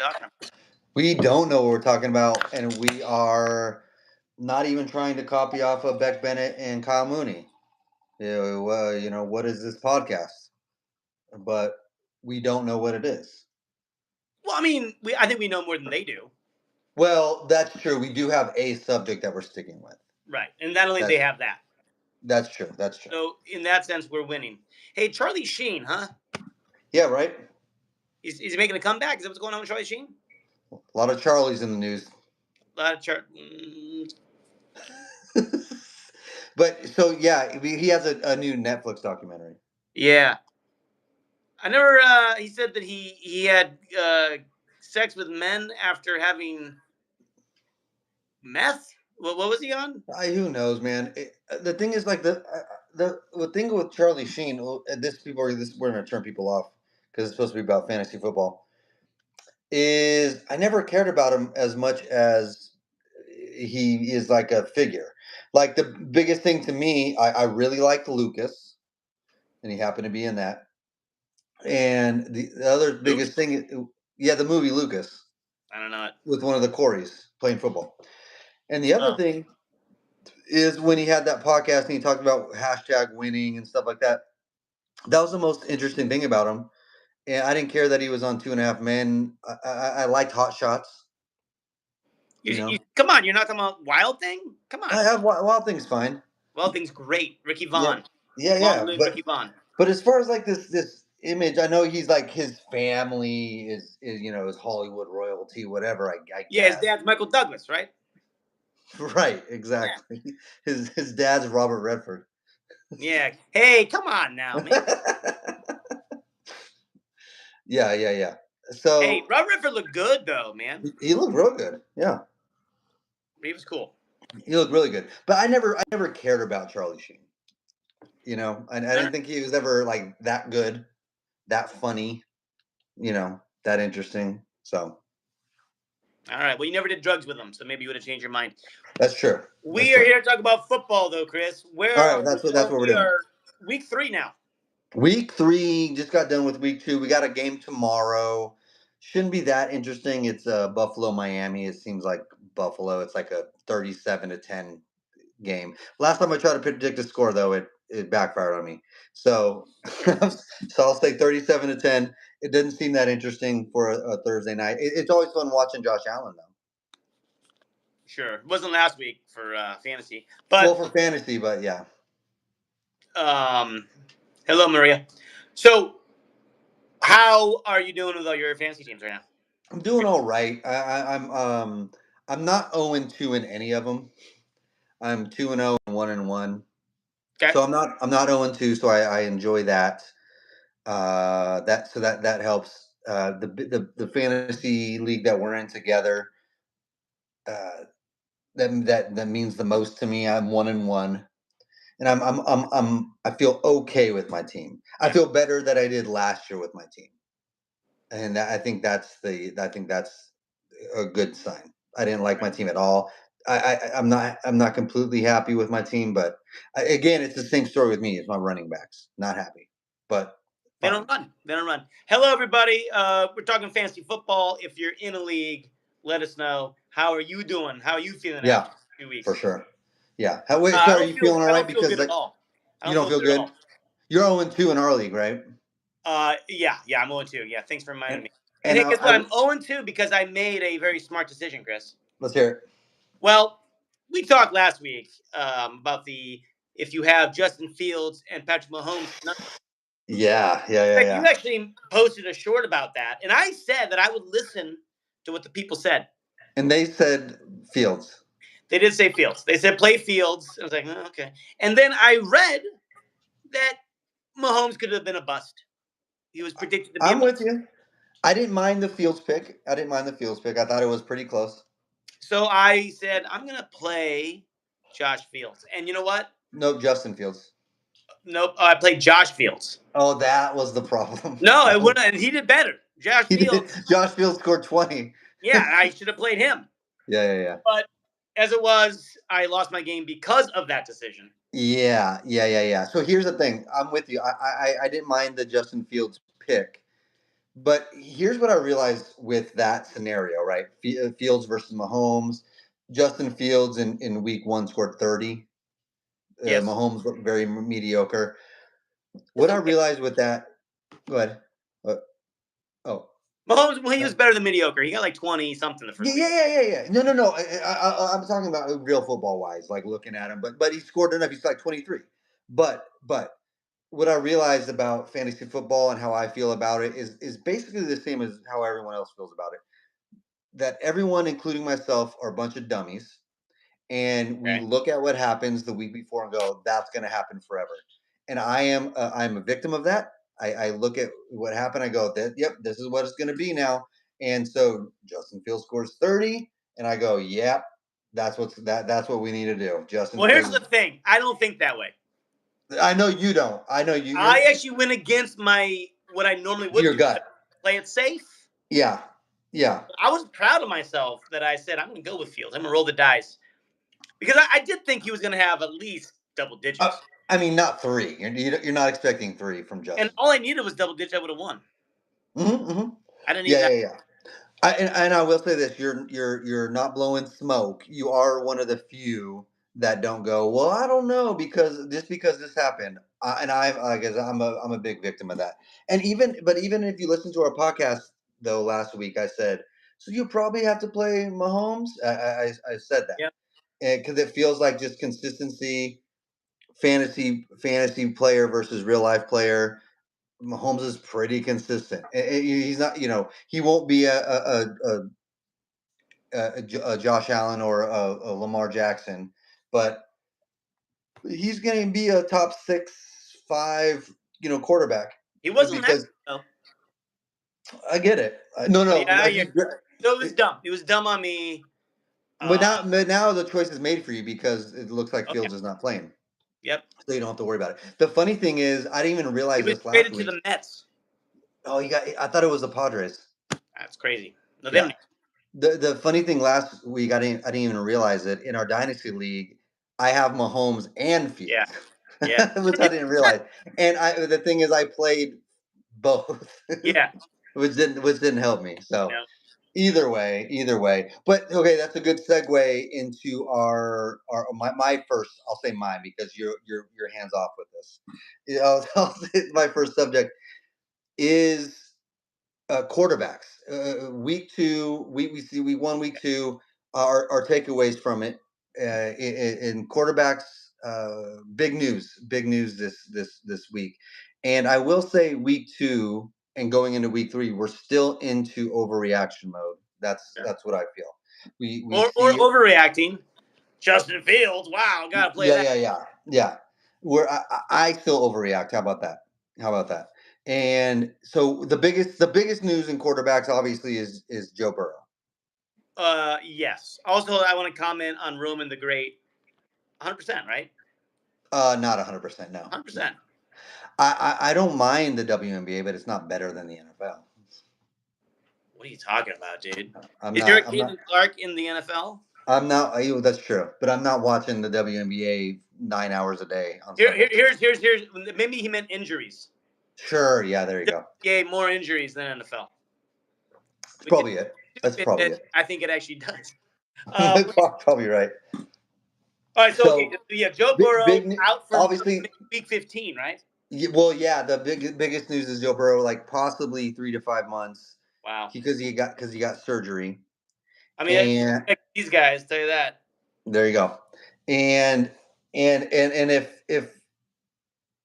talking about. We don't know what we're talking about, and we are not even trying to copy off of Beck Bennett and Kyle Mooney. What is this podcast? But we don't know what it is. Well, I mean, I think we know more than they do. Well, that's true. We do have a subject that we're sticking with. Right. And not only they have that. That's true. That's true. So, in that sense, we're winning. Hey, Charlie Sheen, huh? Yeah, right? Is he making a comeback? Is that what's going on with Charlie Sheen? A lot of Charlies in the news. A lot of But so, yeah, he has a new Netflix documentary. Yeah. I never, he said that he had sex with men after having meth. What was he on? Who knows, man? The thing is, like the thing with Charlie Sheen. We're going to turn people off because it's supposed to be about fantasy football. Is I never cared about him as much as he is like a figure. Like the biggest thing to me, I really liked Lucas, and he happened to be in that. And the other biggest thing, the movie Lucas. I don't know it. With one of the Coreys playing football. And the other thing is when he had that podcast and he talked about #winning and stuff like that. That was the most interesting thing about him. And I didn't care that he was on 2.5 Men. I liked Hot Shots. Come on, you're not talking about Wild Thing? Come on. Wild Thing's fine. Wild Thing's great. Ricky Vaughn. Yeah. Ricky Vaughn. But as far as like this image, I know he's like his family is is Hollywood royalty, whatever. I guess. His dad's Michael Douglas, right? Right, exactly. Yeah. His dad's Robert Redford. Yeah. Hey, come on now, man. Yeah. So hey, Robert Redford looked good though, man. He looked real good. Yeah. He was cool. He looked really good. But I never cared about Charlie Sheen. I didn't think he was ever like that good, that funny, that interesting. So. All right. Well, you never did drugs with him, so maybe you would have changed your mind. That's true. We are here to talk about football, though, Chris. All right, that's what we're doing. Week 3 now. Week 3 just got done with week 2. We got a game tomorrow. Shouldn't be that interesting. It's Buffalo, Miami. It seems like Buffalo. It's like a 37-10 game. Last time I tried to predict a score, though, it backfired on me. So I'll say 37-10. It doesn't seem that interesting for a Thursday night. It's always fun watching Josh Allen, though. Sure. It wasn't last week for fantasy. But for fantasy, but yeah. Hello, Maria. So, how are you doing with all your fantasy teams right now? I'm doing all right. I'm not 0-2 in any of them. I'm 2-0 and 1-1. Okay. So I'm not 0-2, so I enjoy that. That helps. The fantasy league that we're in together. That means the most to me. I'm 1-1, and I feel okay with my team. I feel better than I did last year with my team, and I think that's a good sign. I didn't like my team at all. I'm not completely happy with my team, but again, it's the same story with me. It's my running backs, not happy, but they don't run. Hello, everybody. We're talking fantasy football. If you're in a league, let us know. How are you doing? How are you feeling? Yeah, after 2 weeks? For sure. Yeah. Are you feeling all right? Because like, you don't feel good. You're 0-2 in our league, right? Yeah, I'm 0-2. Yeah, thanks for reminding me. And hey, guess what? I'm 0-2 because I made a very smart decision, Chris. Let's hear it. Well, we talked last week about if you have Justin Fields and Patrick Mahomes. Yeah. You actually posted a short about that, and I said that I would listen to what the people said. And they said Fields. They did say Fields. They said play Fields. I was like, oh, okay. And then I read that Mahomes could have been a bust. He was predicted to be. I'm with you. I didn't mind the Fields pick. I thought it was pretty close. So I said, I'm going to play Josh Fields. And you know what? Nope, Justin Fields. Nope, I played Josh Fields. Oh, that was the problem. No, it wouldn't. And he did better. Josh Fields scored 20. Yeah, I should have played him. Yeah. But as it was, I lost my game because of that decision. Yeah. So here's the thing. I'm with you. I didn't mind the Justin Fields pick But here's what I realized with that scenario, right? Fields versus Mahomes. Justin Fields in week one scored 30. Yes, Mahomes looked very mediocre. it's What I okay. realized with that, go ahead. Uh, oh, Mahomes, well, he uh, was better than mediocre. He got like 20 something the yeah, first week. yeah, yeah, yeah, yeah. No, no, no. I'm talking about real football wise, like looking at him. But he scored enough. He's like 23. But what I realized about fantasy football and how I feel about it is basically the same as how everyone else feels about it. That everyone, including myself, are a bunch of dummies, and we Okay. look at what happens the week before and go, "That's going to happen forever." And I'm a victim of that. I look at what happened. I go, "Yep, this is what it's going to be now." And so Justin Fields scores 30, and I go, "Yep, that's what we need to do." Justin Well, here's the Fields. thing. I don't think that way. I know you don't. I know I actually went against my what I normally would your do. gut. Play it safe. Yeah, yeah. I was proud of myself that I said I'm going to go with Fields. I'm going to roll the dice because I did think he was going to have at least double Uh, digits, I mean, not three. You're not expecting three from and Justin. all I needed was double digits. I would have won. Hmm. I didn't need Yeah, that. yeah, yeah. And I will say this: you're not blowing smoke. You are one of the few that don't go. Well, I don't know because this happened, and I guess I'm a big victim of that. And even if you listen to our podcast though last week, I said so you probably have to play Mahomes. I said that Yeah, because it feels like just consistency, fantasy player versus real life player. Mahomes is pretty consistent. He's not, he won't be a Josh Allen or a Lamar Jackson, but he's going to be a top 6, 5, quarterback he wasn't that because though. I get it. No, But no, yeah, yeah. So it was dumb. It was dumb on me. but now the choice is made for you because it looks like Okay. Fields is not playing, Yep. so you don't have to worry about it. The funny thing is, I didn't even He realize was this last traded to week. the Mets. Oh, I thought it was the Padres. That's crazy. No, they Yeah. don't. The funny thing last week, I didn't even realize it. In our dynasty league, I have Mahomes and Yeah. Fields, Yeah. which I didn't realize. And the thing is, I played both, Yeah. which didn't help me. So No. either way. But okay, that's a good segue into my first. I'll say mine because you're hands off with this. I'll say my first subject is quarterbacks. Week two, we see we won week two. Our takeaways from it in quarterbacks. Big news this week. And I will say, week two and going into week three, we're still into overreaction mode. That's Yeah. that's what I feel. We Or see, overreacting. Justin Fields. Wow. Got to play yeah, that. yeah, yeah, yeah. Where I still overreact. How about that? How about that? And so the biggest news in quarterbacks obviously is Joe Burrow. Yes. Also, I want to comment on Roman the Great. 100%, right? Not 100%. No, no. 100%. I don't mind the WNBA, but it's not better than the NFL. What are you talking about, dude? I'm Is there a not. I'm not. Caitlin Clark in the NFL? I'm not. That's true, but I'm not watching the WNBA 9 hours a day on Sundays. Here's. Maybe he meant injuries. Sure. Yeah. There you go. WNBA more injuries than NFL, That's which is probably it. That's stupid probably that it. I think it actually does. That's probably right. All right, so okay, So yeah, Joe big, Burrow big. out for Obviously, week 15, right? well, yeah. The biggest news is Joe Burrow, like possibly 3 to 5 months, Wow. because he got surgery, I mean, and these guys tell you that. there you go. And if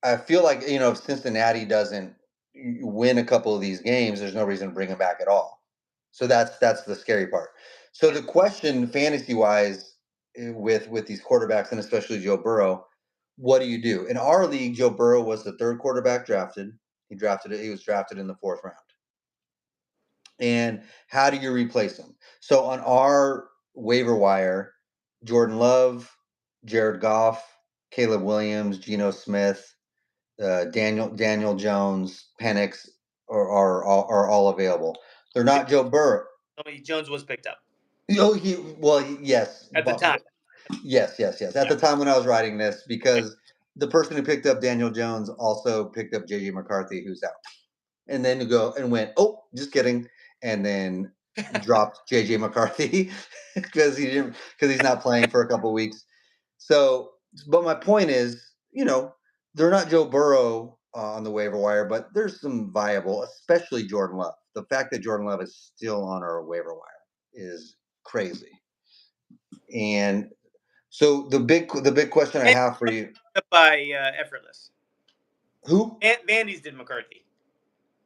I feel like, if Cincinnati doesn't win a couple of these games, there's no reason to bring him back at all. So that's the scary part. So the question, fantasy wise, with these quarterbacks and especially Joe Burrow, what do you do? In our league, Joe Burrow was the third quarterback drafted. He was drafted in the fourth round. And how do you replace him? So on our waiver wire, Jordan Love, Jared Goff, Caleb Williams, Geno Smith, Daniel Jones, Penix are all available. They're not Joe Burrow. Jones was picked up Oh, yes, at the time. yes. At Yeah. the time when I was writing this, because the person who picked up Daniel Jones also picked up JJ McCarthy, who's out. and then go and went, oh, just kidding, and then dropped JJ McCarthy because he's not playing for a couple weeks. So, but my point is, they're not Joe Burrow on the waiver wire, but there's some viable, especially Jordan Love. The fact that Jordan Love is still on our waiver wire is crazy. And so the big question I have for you, by effortless. who? Vandy's did McCarthy.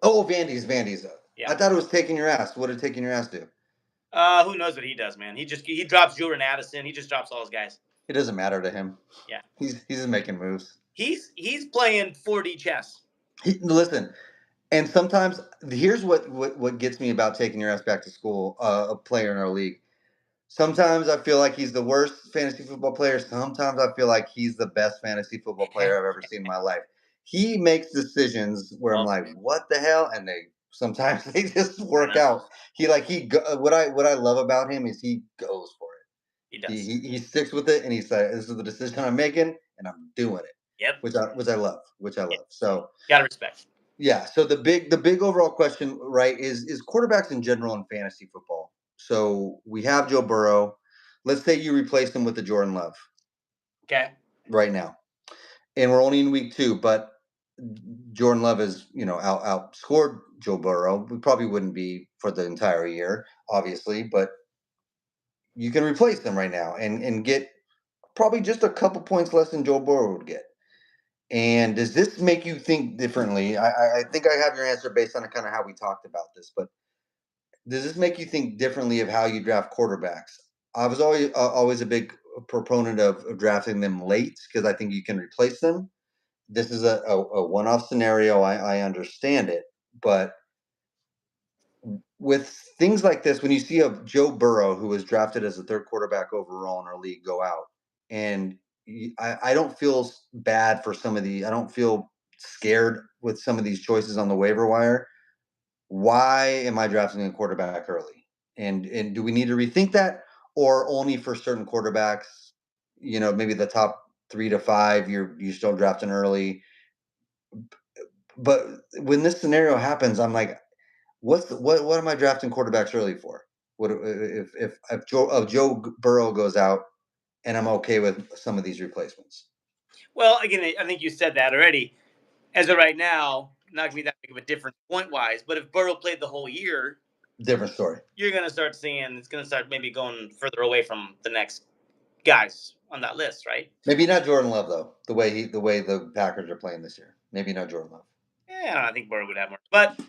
Oh, Vandy's. Yeah. I thought it was taking your ass. What did taking your ass do? Who knows what he does, man? He drops Jordan Addison. He just drops all his guys. It doesn't matter to him. Yeah. He's just making moves. He's playing 4D chess. Listen, and sometimes here's what gets me about taking your ass back to school, a player in our league. Sometimes I feel like he's the worst fantasy football player. Sometimes I feel like he's the best fantasy football player I've ever seen in my life. He makes decisions where I'm like, what the hell? And sometimes they just work out. What I love about him is he goes for it. He does. He sticks with it, and he's like, this is the decision I'm making, and I'm doing it. Yep. Which I love. So gotta respect. Yeah. So the big overall question, right, is quarterbacks in general in fantasy football. So we have Joe Burrow. Let's say you replace him with the Jordan Love. Okay. Right now, and we're only in week 2, but Jordan Love is outscored Joe Burrow. We probably wouldn't be for the entire year, obviously, but you can replace them right now and get probably just a couple points less than Joe Burrow would get. And does this make you think differently? I think I have your answer based on kind of how we talked about this, but does this make you think differently of how you draft quarterbacks? I was always a big proponent of drafting them late because I think you can replace them. This is a one-off scenario. I understand it, but with things like this, when you see a Joe Burrow who was drafted as the 3rd quarterback overall in our league go out, and I don't feel bad for some of the. I don't feel scared with some of these choices on the waiver wire. Why am I drafting a quarterback early? And do we need to rethink that, or only for certain quarterbacks? Maybe the top 3 to 5, you're still drafting early. But when this scenario happens, I'm like, what am I drafting quarterbacks early for? What if Joe Burrow goes out, and I'm okay with some of these replacements? Well, again, I think you said that already. As of right now, not gonna be that big of a difference point wise. But if Burrow played the whole year, different story. You're gonna start seeing it's gonna start maybe going further away from the next guys on that list, right? Maybe not Jordan Love though. The way the Packers are playing this year, maybe not Jordan Love. Yeah, I think Burrow would have more, but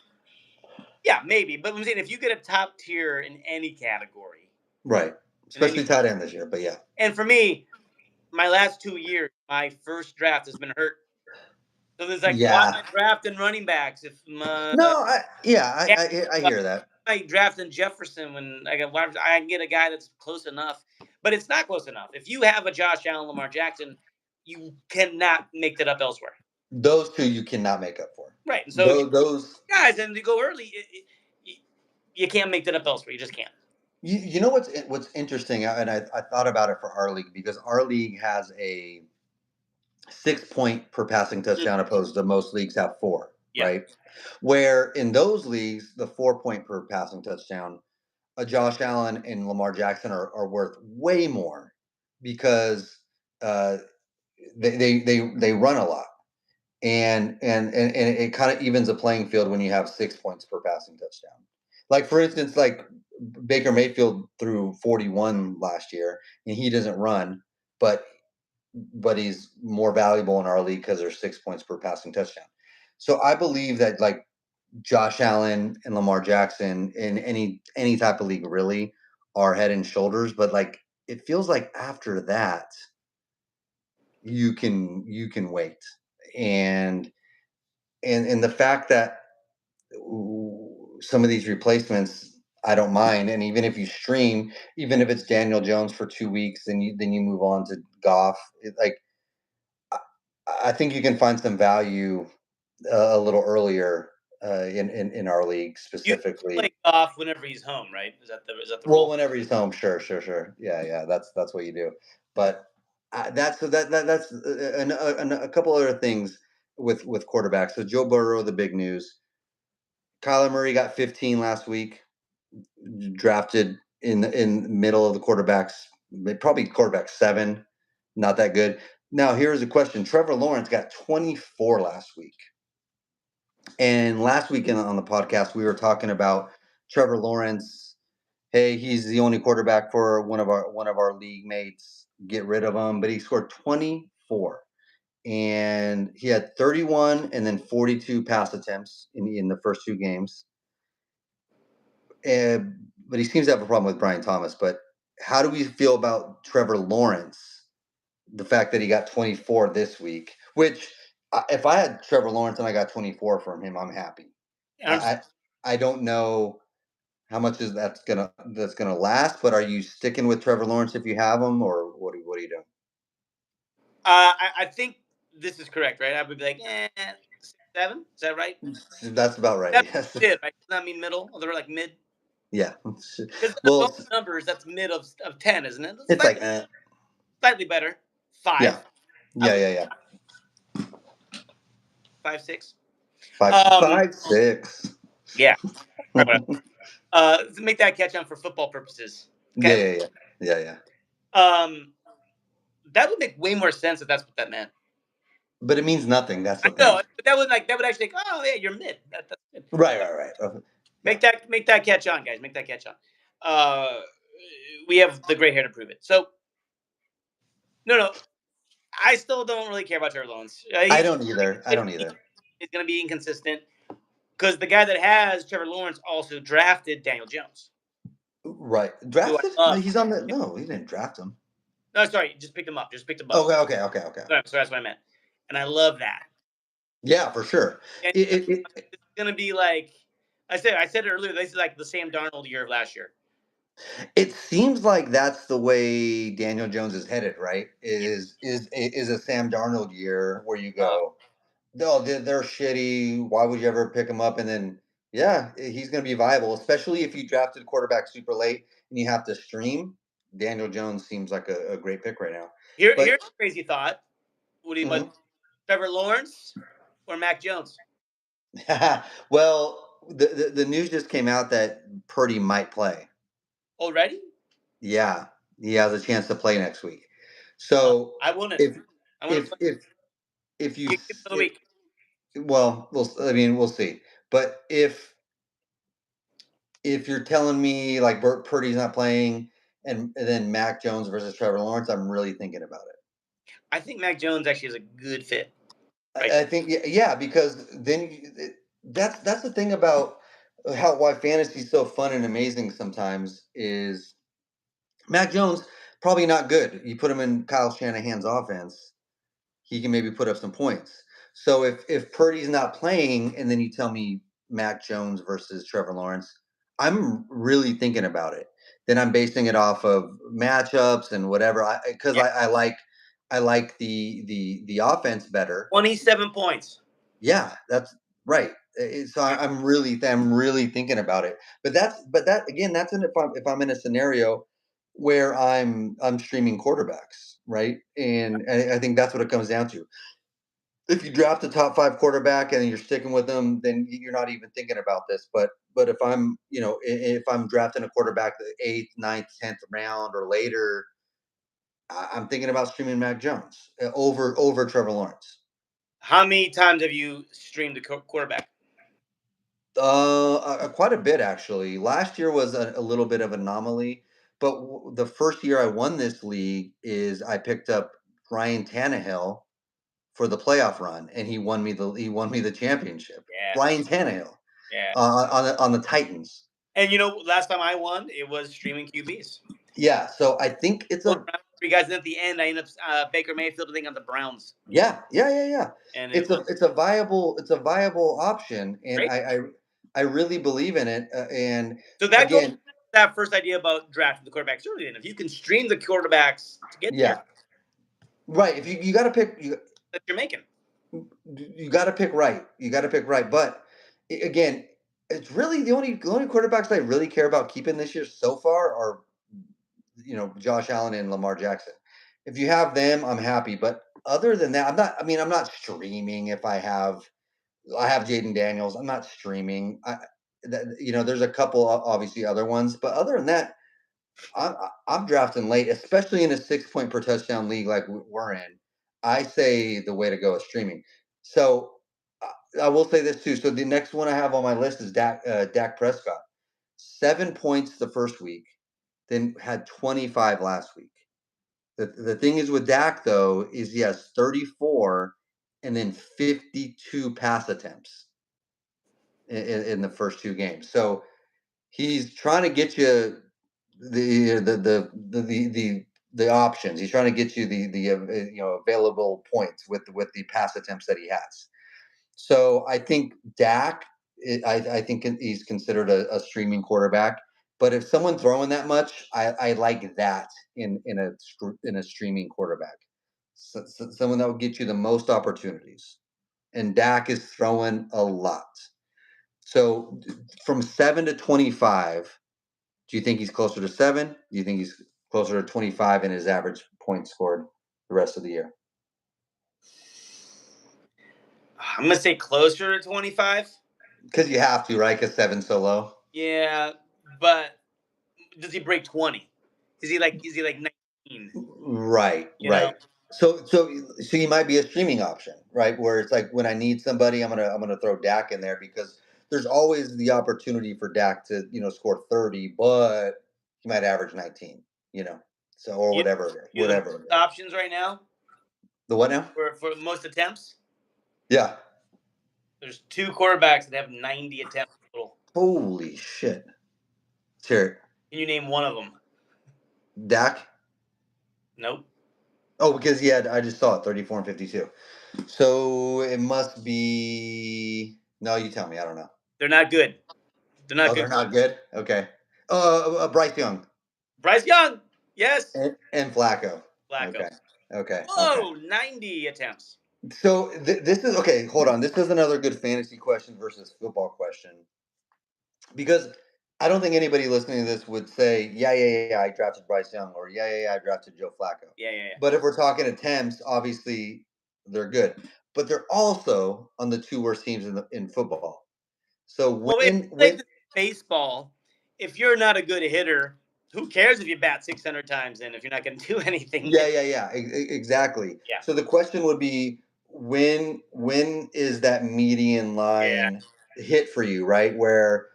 yeah, maybe. But I'm saying if you get a top tier in any category, right? Especially tight end this year, but yeah. And for me, my last 2 years, my first draft has been hurt. So there's like, why am I drafting running backs? If I hear that. I drafting Jefferson when I can get a guy that's close enough, but it's not close enough. If you have a Josh Allen, Lamar Jackson, you cannot make that up elsewhere. Those two you cannot make up for. Right. And so those guys, and to go early, you can't make that up elsewhere. You just can't. You know what's interesting, and I thought about it for our league because our league has a 6 point per passing touchdown opposed to most leagues have 4, right? Where in those leagues, the 4 point per passing touchdown, Josh Allen and Lamar Jackson are worth way more because they run a lot. And it kind of evens the playing field when you have 6 points per passing touchdown. Like for instance, like Baker Mayfield threw 41 last year, and he doesn't run, but he's more valuable in our league because there's 6 points per passing touchdown. So I believe that like Josh Allen and Lamar Jackson in any type of league really are head and shoulders, but like it feels like after that you can wait. And the fact that some of these replacements I don't mind, and even if you stream, even if it's Daniel Jones for 2 weeks, then you move on to Goff. I think you can find some value a little earlier in our league specifically. You play Goff whenever he's home, right? Is that the rule? Well, whenever he's home, sure. Yeah, that's what you do. But that's a couple other things with quarterbacks. So Joe Burrow, the big news. Kyler Murray got 15 last week, drafted in middle of the quarterbacks, probably quarterback 7, not that good. Now here's a question: Trevor Lawrence got 24 last week, and last weekend on the podcast we were talking about Trevor Lawrence. Hey, he's the only quarterback for one of our league mates. Get rid of him, but he scored 24. And he had 31 and then 42 pass attempts in the first 2 games. But he seems to have a problem with Brian Thomas. But how do we feel about Trevor Lawrence? The fact that he got 24 this week, which if I had Trevor Lawrence and I got 24 from him, I'm happy. I don't know how much is that's gonna last, but are you sticking with Trevor Lawrence if you have him, or what are you doing? I think this is correct, right? I would be like, 7. Is that right? That's about right. That's Yes. mid, right? Does that mean middle? Or they're like mid? Yeah. Because Well, both numbers, that's mid of 10, isn't it? it's like Slightly better. 5. yeah, yeah. 5, 6. 5, 6. Yeah. yeah, To make that catch on for football purposes. Okay. yeah. That would make way more sense if that's what that meant. But it means nothing. That's the I thing. know, but that would actually like, oh yeah, you're mid. That's good. Right. Make that catch on, guys. Make that catch on. We have the gray hair to prove it. So no. I still don't really care about Trevor Lawrence. I don't either. He's going to be inconsistent because the guy that has Trevor Lawrence also drafted Daniel Jones. Right. Drafted? He's on the. No, he didn't draft him. No, sorry. Just picked him up. Okay. So that's what I meant. And I love that. Yeah, for sure. It's going to be like I said it earlier. This is like the Sam Darnold year of last year. It seems like that's the way Daniel Jones is headed, right? Is a Sam Darnold year where you go, no, they're shitty. Why would you ever pick him up? And then, yeah, he's going to be viable, especially if you drafted a quarterback super late and you have to stream. Daniel Jones seems like a great pick right now. Here's a crazy thought. What do you like? Trevor Lawrence or Mac Jones? Well, the news just came out that Purdy might play. Already? Yeah, he has a chance to play next week. So I wouldn't. If you give it a week. Well, we'll see. But if you're telling me like Purdy's not playing and then Mac Jones versus Trevor Lawrence, I'm really thinking about it. I think Mac Jones actually is a good fit. Right? I think because then that's the thing about why fantasy is so fun and amazing sometimes is Mac Jones probably not good. You put him in Kyle Shanahan's offense, he can maybe put up some points. So if Purdy's not playing and then you tell me Mac Jones versus Trevor Lawrence, I'm really thinking about it. Then I'm basing it off of matchups and whatever. I like the offense better. 27 points. Yeah, that's right. So I'm really thinking about it. But that again, that's if I'm in a scenario where I'm streaming quarterbacks, right? And I think that's what it comes down to. If you draft a top 5 quarterback and you're sticking with them, then you're not even thinking about this. But if I'm if I'm drafting a quarterback the 8th, 9th, 10th round or later, I'm thinking about streaming Mac Jones over Trevor Lawrence. How many times have you streamed a quarterback? Quite a bit actually. Last year was a little bit of an anomaly, but the first year I won this league is I picked up Ryan Tannehill for the playoff run, and he won me the championship. Yeah. Ryan Tannehill. Yeah. On the Titans. And last time I won, it was streaming QBs. Yeah, so I think it's you guys. At the end, I ended up Baker Mayfield thing on the Browns. Yeah. And it's a viable option, and great. I really believe in it. And so that again, goes that first idea about drafting the quarterbacks early. And if you can stream the quarterbacks to get there, right. If you got to pick that you're making, you got to pick right. But again, it's really the only quarterbacks I really care about keeping this year so far are Josh Allen and Lamar Jackson. If you have them, I'm happy. But other than that, I'm not streaming. If I have Jaden Daniels, I'm not streaming. there's a couple obviously other ones, but other than that, I'm drafting late, especially in a 6 point per touchdown league like we're in. I say the way to go is streaming. So I will say this too. So the next one I have on my list is Dak Prescott. 7 points the first week, then had 25 last week. The thing is with Dak though is he has 34 and then 52 pass attempts in the first two games. So he's trying to get you the options. He's trying to get you the available points with the pass attempts that he has. So I think Dak, I think he's considered a streaming quarterback. But if someone throwing that much, I like that in a streaming quarterback. Someone that will get you the most opportunities. And Dak is throwing a lot. So from 7 to 25, do you think he's closer to 7? Do you think he's closer to 25 in his average points scored the rest of the year? I'm gonna say closer to 25. Because you have to, right? Because 7's so low. Yeah, but does he break 20? Is he like 19? Right, You know? right. So he might be a streaming option, right? Where it's like when I need somebody, I'm gonna throw Dak in there because there's always the opportunity for Dak to score 30, but he might average 19, so or You whatever, you the whatever. options right now The what now? for most attempts. Yeah. There's two quarterbacks that have 90 attempts total. Holy shit. Let's hear it. Can you name one of them? Dak. Nope. Oh, because I just saw it, 34 and 52. So it must be. No, you tell me. I don't know. They're not good. They're not Oh, good. they're not good. Okay. Bryce Young Bryce Young. Yes. and Flacco. Flacco. Okay. Okay. Okay. Whoa, 90 attempts. So this is okay. Hold on. This is another good fantasy question versus football question because I don't think anybody listening to this would say, yeah, I drafted Bryce Young, or I drafted Joe Flacco. Yeah. But if we're talking attempts, obviously they're good. But they're also on the two worst teams in football. So Well, if when like baseball, if you're not a good hitter, who cares if you bat 600 times in if you're not going to do anything? yeah, exactly. Yeah. So the question would be when is that median line hit for you, right? Where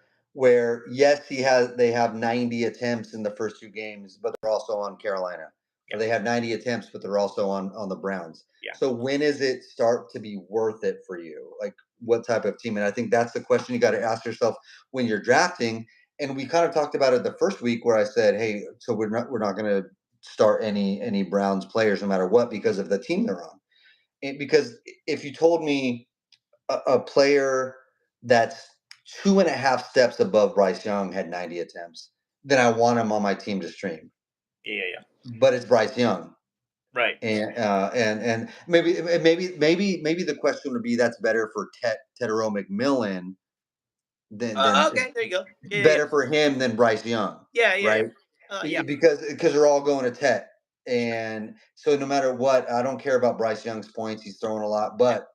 yes, they have 90 attempts in the first two games, but they're also on Carolina. Yeah. Or they have 90 attempts, but they're also on the Browns. Yeah. So when is it start to be worth it for you? Like what type of team? And I think that's the question you got to ask yourself when you're drafting. And we kind of talked about it the first week where I said, hey, so we're not going to start any Browns players no matter what because of the team they're on. And because if you told me a player that's 2.5 steps above Bryce Young had 90 attempts, then I want him on my team to stream. Yeah. But it's Bryce Young. Right. And maybe the question would be that's better for Tedero McMillan than Okay, there you go. better for him than Bryce Young. Yeah. Right. Yeah. Because they're all going to Tet. And so no matter what, I don't care about Bryce Young's points. He's throwing a lot, but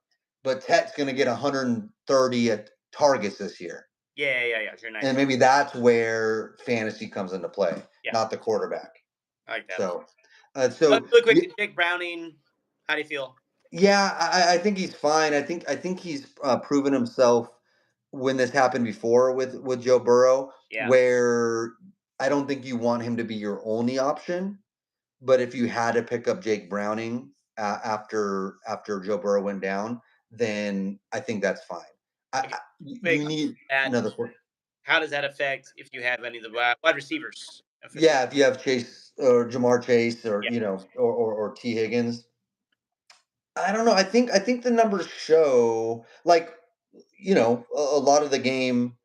Tet's going to get 130 targets this year. Yeah. Sure, nice. And maybe that's where fantasy comes into play, not the quarterback. I like that. So real quick, Jake Browning, how do you feel? Yeah, I think he's fine. I think he's proven himself when this happened before with Joe Burrow, where I don't think you want him to be your only option. But if you had to pick up Jake Browning after Joe Burrow went down, then I think that's fine. You need another. How does that affect if you have any of the wide receivers? Yeah, if you have Chase or Jamar Chase or or T Higgins. I don't know. I think the numbers show like a lot of the game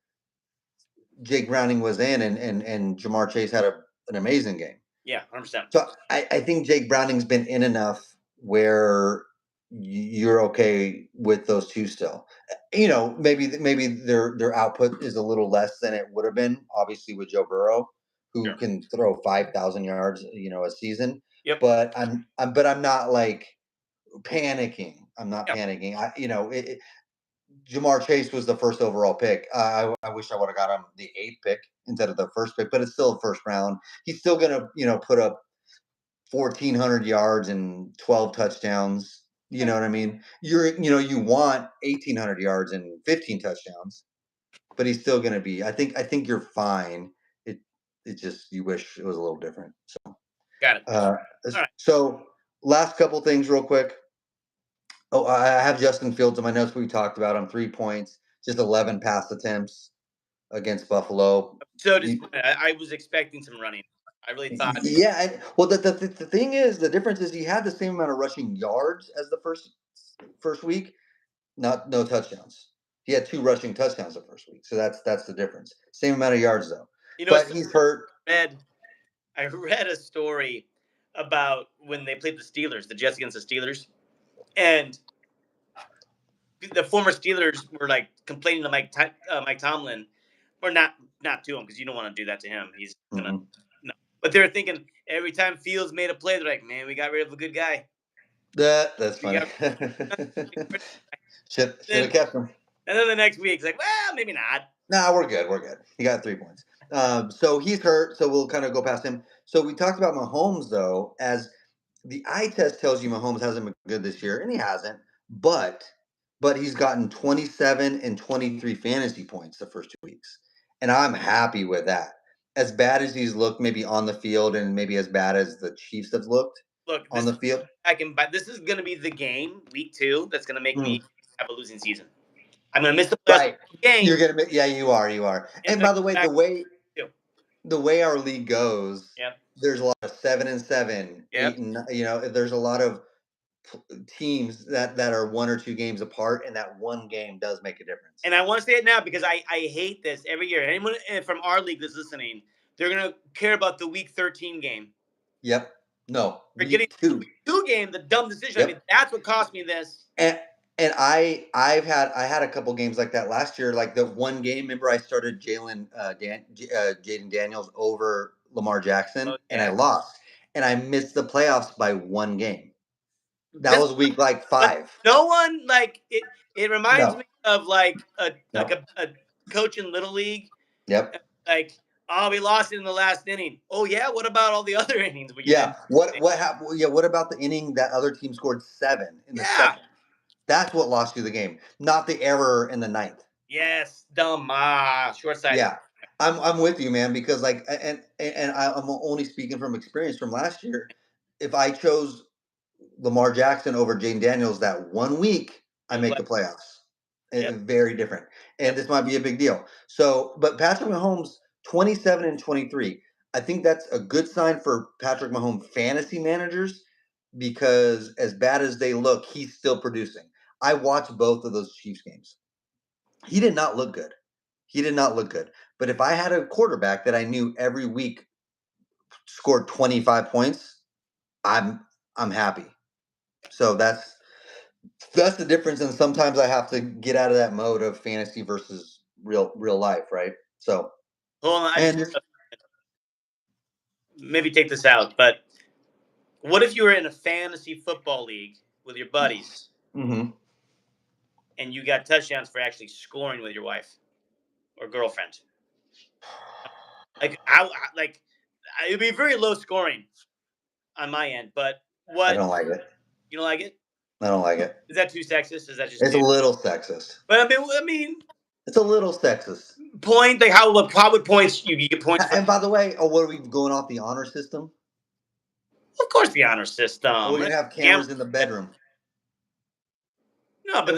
Jake Browning was in and Jamar Chase had an amazing game. Yeah, 100%. So I think Jake Browning's been in enough where you're okay with those two still. Maybe their output is a little less than it would have been, obviously with Joe Burrow, who can throw 5,000 yards, a season. Yep. But I'm not like panicking. I'm not panicking. Jamar Chase was the first overall pick. I wish I would have got him the 8th pick instead of the first pick, but it's still a first round. He's still gonna, put up 1,400 yards and 12 touchdowns. You know what I mean? You want 1,800 yards and 15 touchdowns, but he's still gonna be. I think you're fine. It just you wish it was a little different. So Got it. All right. So last couple things real quick. Oh, I have Justin Fields in my notes. We talked about him. 3 points, just 11 pass attempts against Buffalo. So I was expecting some running. I really thought. Yeah, well, the thing is, the difference is he had the same amount of rushing yards as the first week, no touchdowns. He had 2 rushing touchdowns the first week, so that's the difference. Same amount of yards though, but he's hurt. I read a story about when they played the Steelers, the Jets against the Steelers, and the former Steelers were like complaining to Mike Tomlin, or not to him, because you don't want to do that to him. He's gonna no. But they were thinking every time Fields made a play, they're like, "Man, we got rid of a good guy." That's funny. Should have kept him. And then the next week, it's like, well, maybe not. Nah, we're good. We're good. He got 3 points. So he's hurt, so we'll kind of go past him. So we talked about Mahomes, though, as the eye test tells you Mahomes hasn't been good this year, and he hasn't, but he's gotten 27 and 23 fantasy points the first 2 weeks, and I'm happy with that. As bad as he's looked maybe on the field, and maybe as bad as the Chiefs have looked on the field. This is going to be the game, week 2, that's going to make me have a losing season. I'm going to miss the playoff game. You're going to, yeah, you are. And by the way, the way our league goes, there's a lot of 7-7, 8 and there's a lot of teams that are 1 or 2 games apart, and that one game does make a difference. And I want to say it now because I hate this every year. Anyone from our league that's listening, they're going to care about the week 13 game. Yep. No. We're getting the week 2 game, the dumb decision. Yep. I mean, that's what cost me this. And I had a couple games like that last year. Like the one game, remember I started Jaden Daniels over Lamar Jackson, and I lost, and I missed the playoffs by 1 game. That was week 5. No one it reminds me of like a coach in Little League. Yep. Like, oh, we lost it in the last inning. Oh yeah, what about all the other innings? What happened? Yeah, what about the inning that other team scored 7 in the second? That's what lost you the game, not the error in the 9th. Yes, dumb. Short-sighted. Yeah, I'm with you, man, because and I'm only speaking from experience from last year. If I chose Lamar Jackson over Jaden Daniels that 1 week, I make the playoffs. Very different, and this might be a big deal. So, but Patrick Mahomes, 27 and 23. I think that's a good sign for Patrick Mahomes fantasy managers, because as bad as they look, he's still producing. I watched both of those Chiefs games. He did not look good. But if I had a quarterback that I knew every week scored 25 points, I'm happy. So that's the difference. And sometimes I have to get out of that mode of fantasy versus real life, right? So hold on, maybe take this out, but what if you were in a fantasy football league with your buddies? Mm-hmm. And you got touchdowns for actually scoring with your wife or girlfriend. It'd be very low scoring on my end. But what? I don't like it. You don't like it? I don't like it. Is that too sexist? Is that just? It's a little sexist. But I mean, it's a little sexist. Point like how would points you get points? And by the way, what are we going off the honor system? Of course, the honor system. We're gonna have cameras in the bedroom. No, but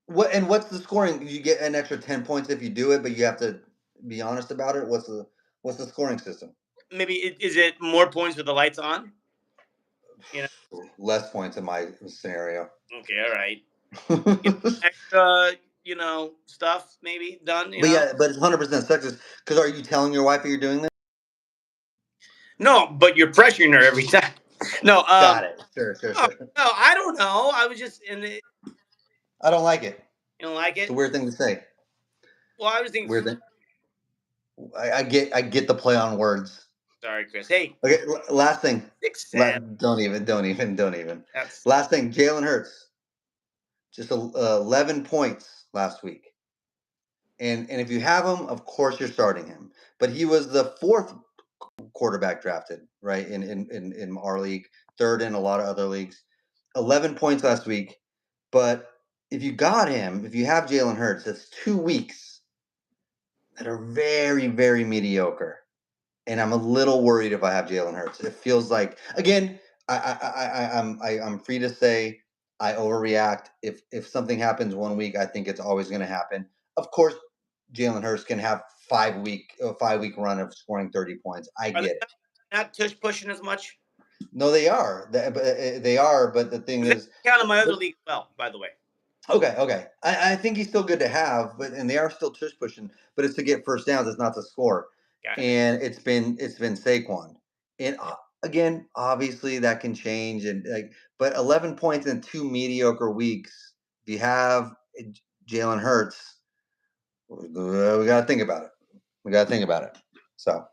what? And what's the scoring? You get an extra 10 points if you do it, but you have to be honest about it. What's the scoring system? Maybe is it more points with the lights on? Less points in my scenario. Okay, all right. Extra, stuff maybe done. But it's 100% sexist. Because are you telling your wife that you're doing this? No, but you're pressuring her every time. No, got it. Sure. No, I don't know. I was just in it. I don't like it. You don't like it? It's a weird thing to say. Well, I was thinking weird thing. I get the play on words. Sorry, Chris. Hey. Okay, last thing. 6'7". Don't even. Last thing, Jalen Hurts. just 11 points last week. And if you have him, of course you're starting him. But he was the fourth quarterback drafted, right? In our league, third in a lot of other leagues. 11 points last week. But if you got him, if you have Jalen Hurts, that's 2 weeks that are very, very mediocre. And I'm a little worried if I have Jalen Hurts. It feels like, again, I'm free to say I overreact. If something happens 1 week, I think it's always going to happen. Of course, Jalen Hurts can have 5 week run of scoring 30 points. I Are they get it. not tush pushing as much? No, they are. They are. But the thing They is, count in my other league as well, by the way. okay. I think he's still good to have, and they are still tush pushing. But it's to get first downs. It's not to score. Gotcha. And it's been Saquon. And again, obviously that can change. And but 11 points in 2 mediocre weeks. If you have Jalen Hurts, we got to think about it. So,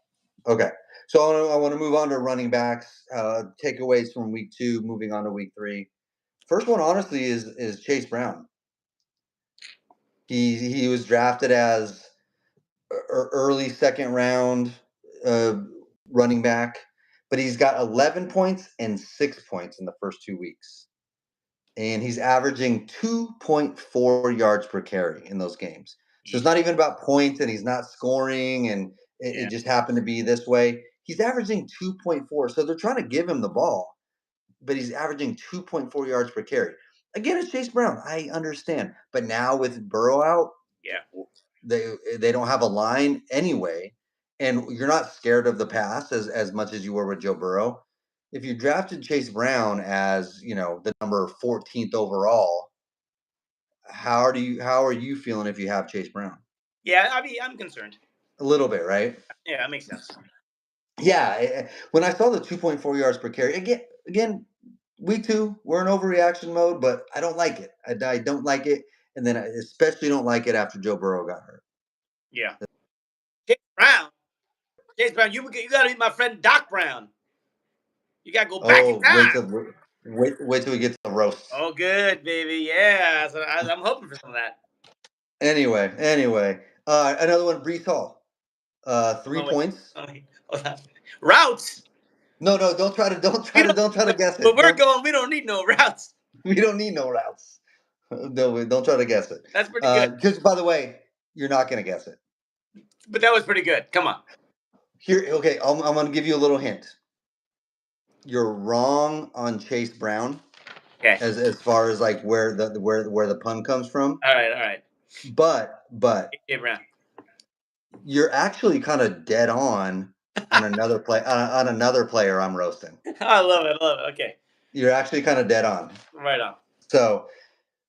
okay. So I want to move on to running backs. Takeaways from week 2, moving on to week 3. First one, honestly, is Chase Brown. He was drafted as early second round running back, but he's got 11 points and 6 points in the first 2 weeks. And he's averaging 2.4 yards per carry in those games. So it's not even about points, and he's not scoring, and it just happened to be this way. He's averaging 2.4. So they're trying to give him the ball, but he's averaging 2.4 yards per carry. Again, it's Chase Brown. I understand. But now with Burrow out, they don't have a line anyway, and you're not scared of the pass as much as you were with Joe Burrow. If you drafted Chase Brown as the number 14th overall, how are you feeling if you have Chase Brown? Yeah, I mean, I'm concerned. A little bit, right? Yeah, that makes sense. Yeah, when I saw the 2.4 yards per carry again, week 2, we're in overreaction mode, but I don't like it. I don't like it, and then I especially don't like it after Joe Burrow got hurt. Yeah. Chase Brown, you got to meet my friend Doc Brown. You got to go back in Oh, time. wait till we get to the roast. Oh, good, baby. Yeah. So I'm hoping for some of that. Anyway, another one, Brees Hall. 3 points. Hold on. Routes. No, don't try to guess But it. we're going. We don't need no routes. We don't need no routes. No, don't try to guess it. That's pretty good. Because by the way, you're not going to guess it. But that was pretty good. Come on. Here, okay, I'm going to give you a little hint. You're wrong on Chase Brown. Okay. As far as like where the pun comes from. All right. But AJ Brown. You're actually kind of dead on another on another player I'm roasting. I love it. Okay. You're actually kind of dead on. Right on. So,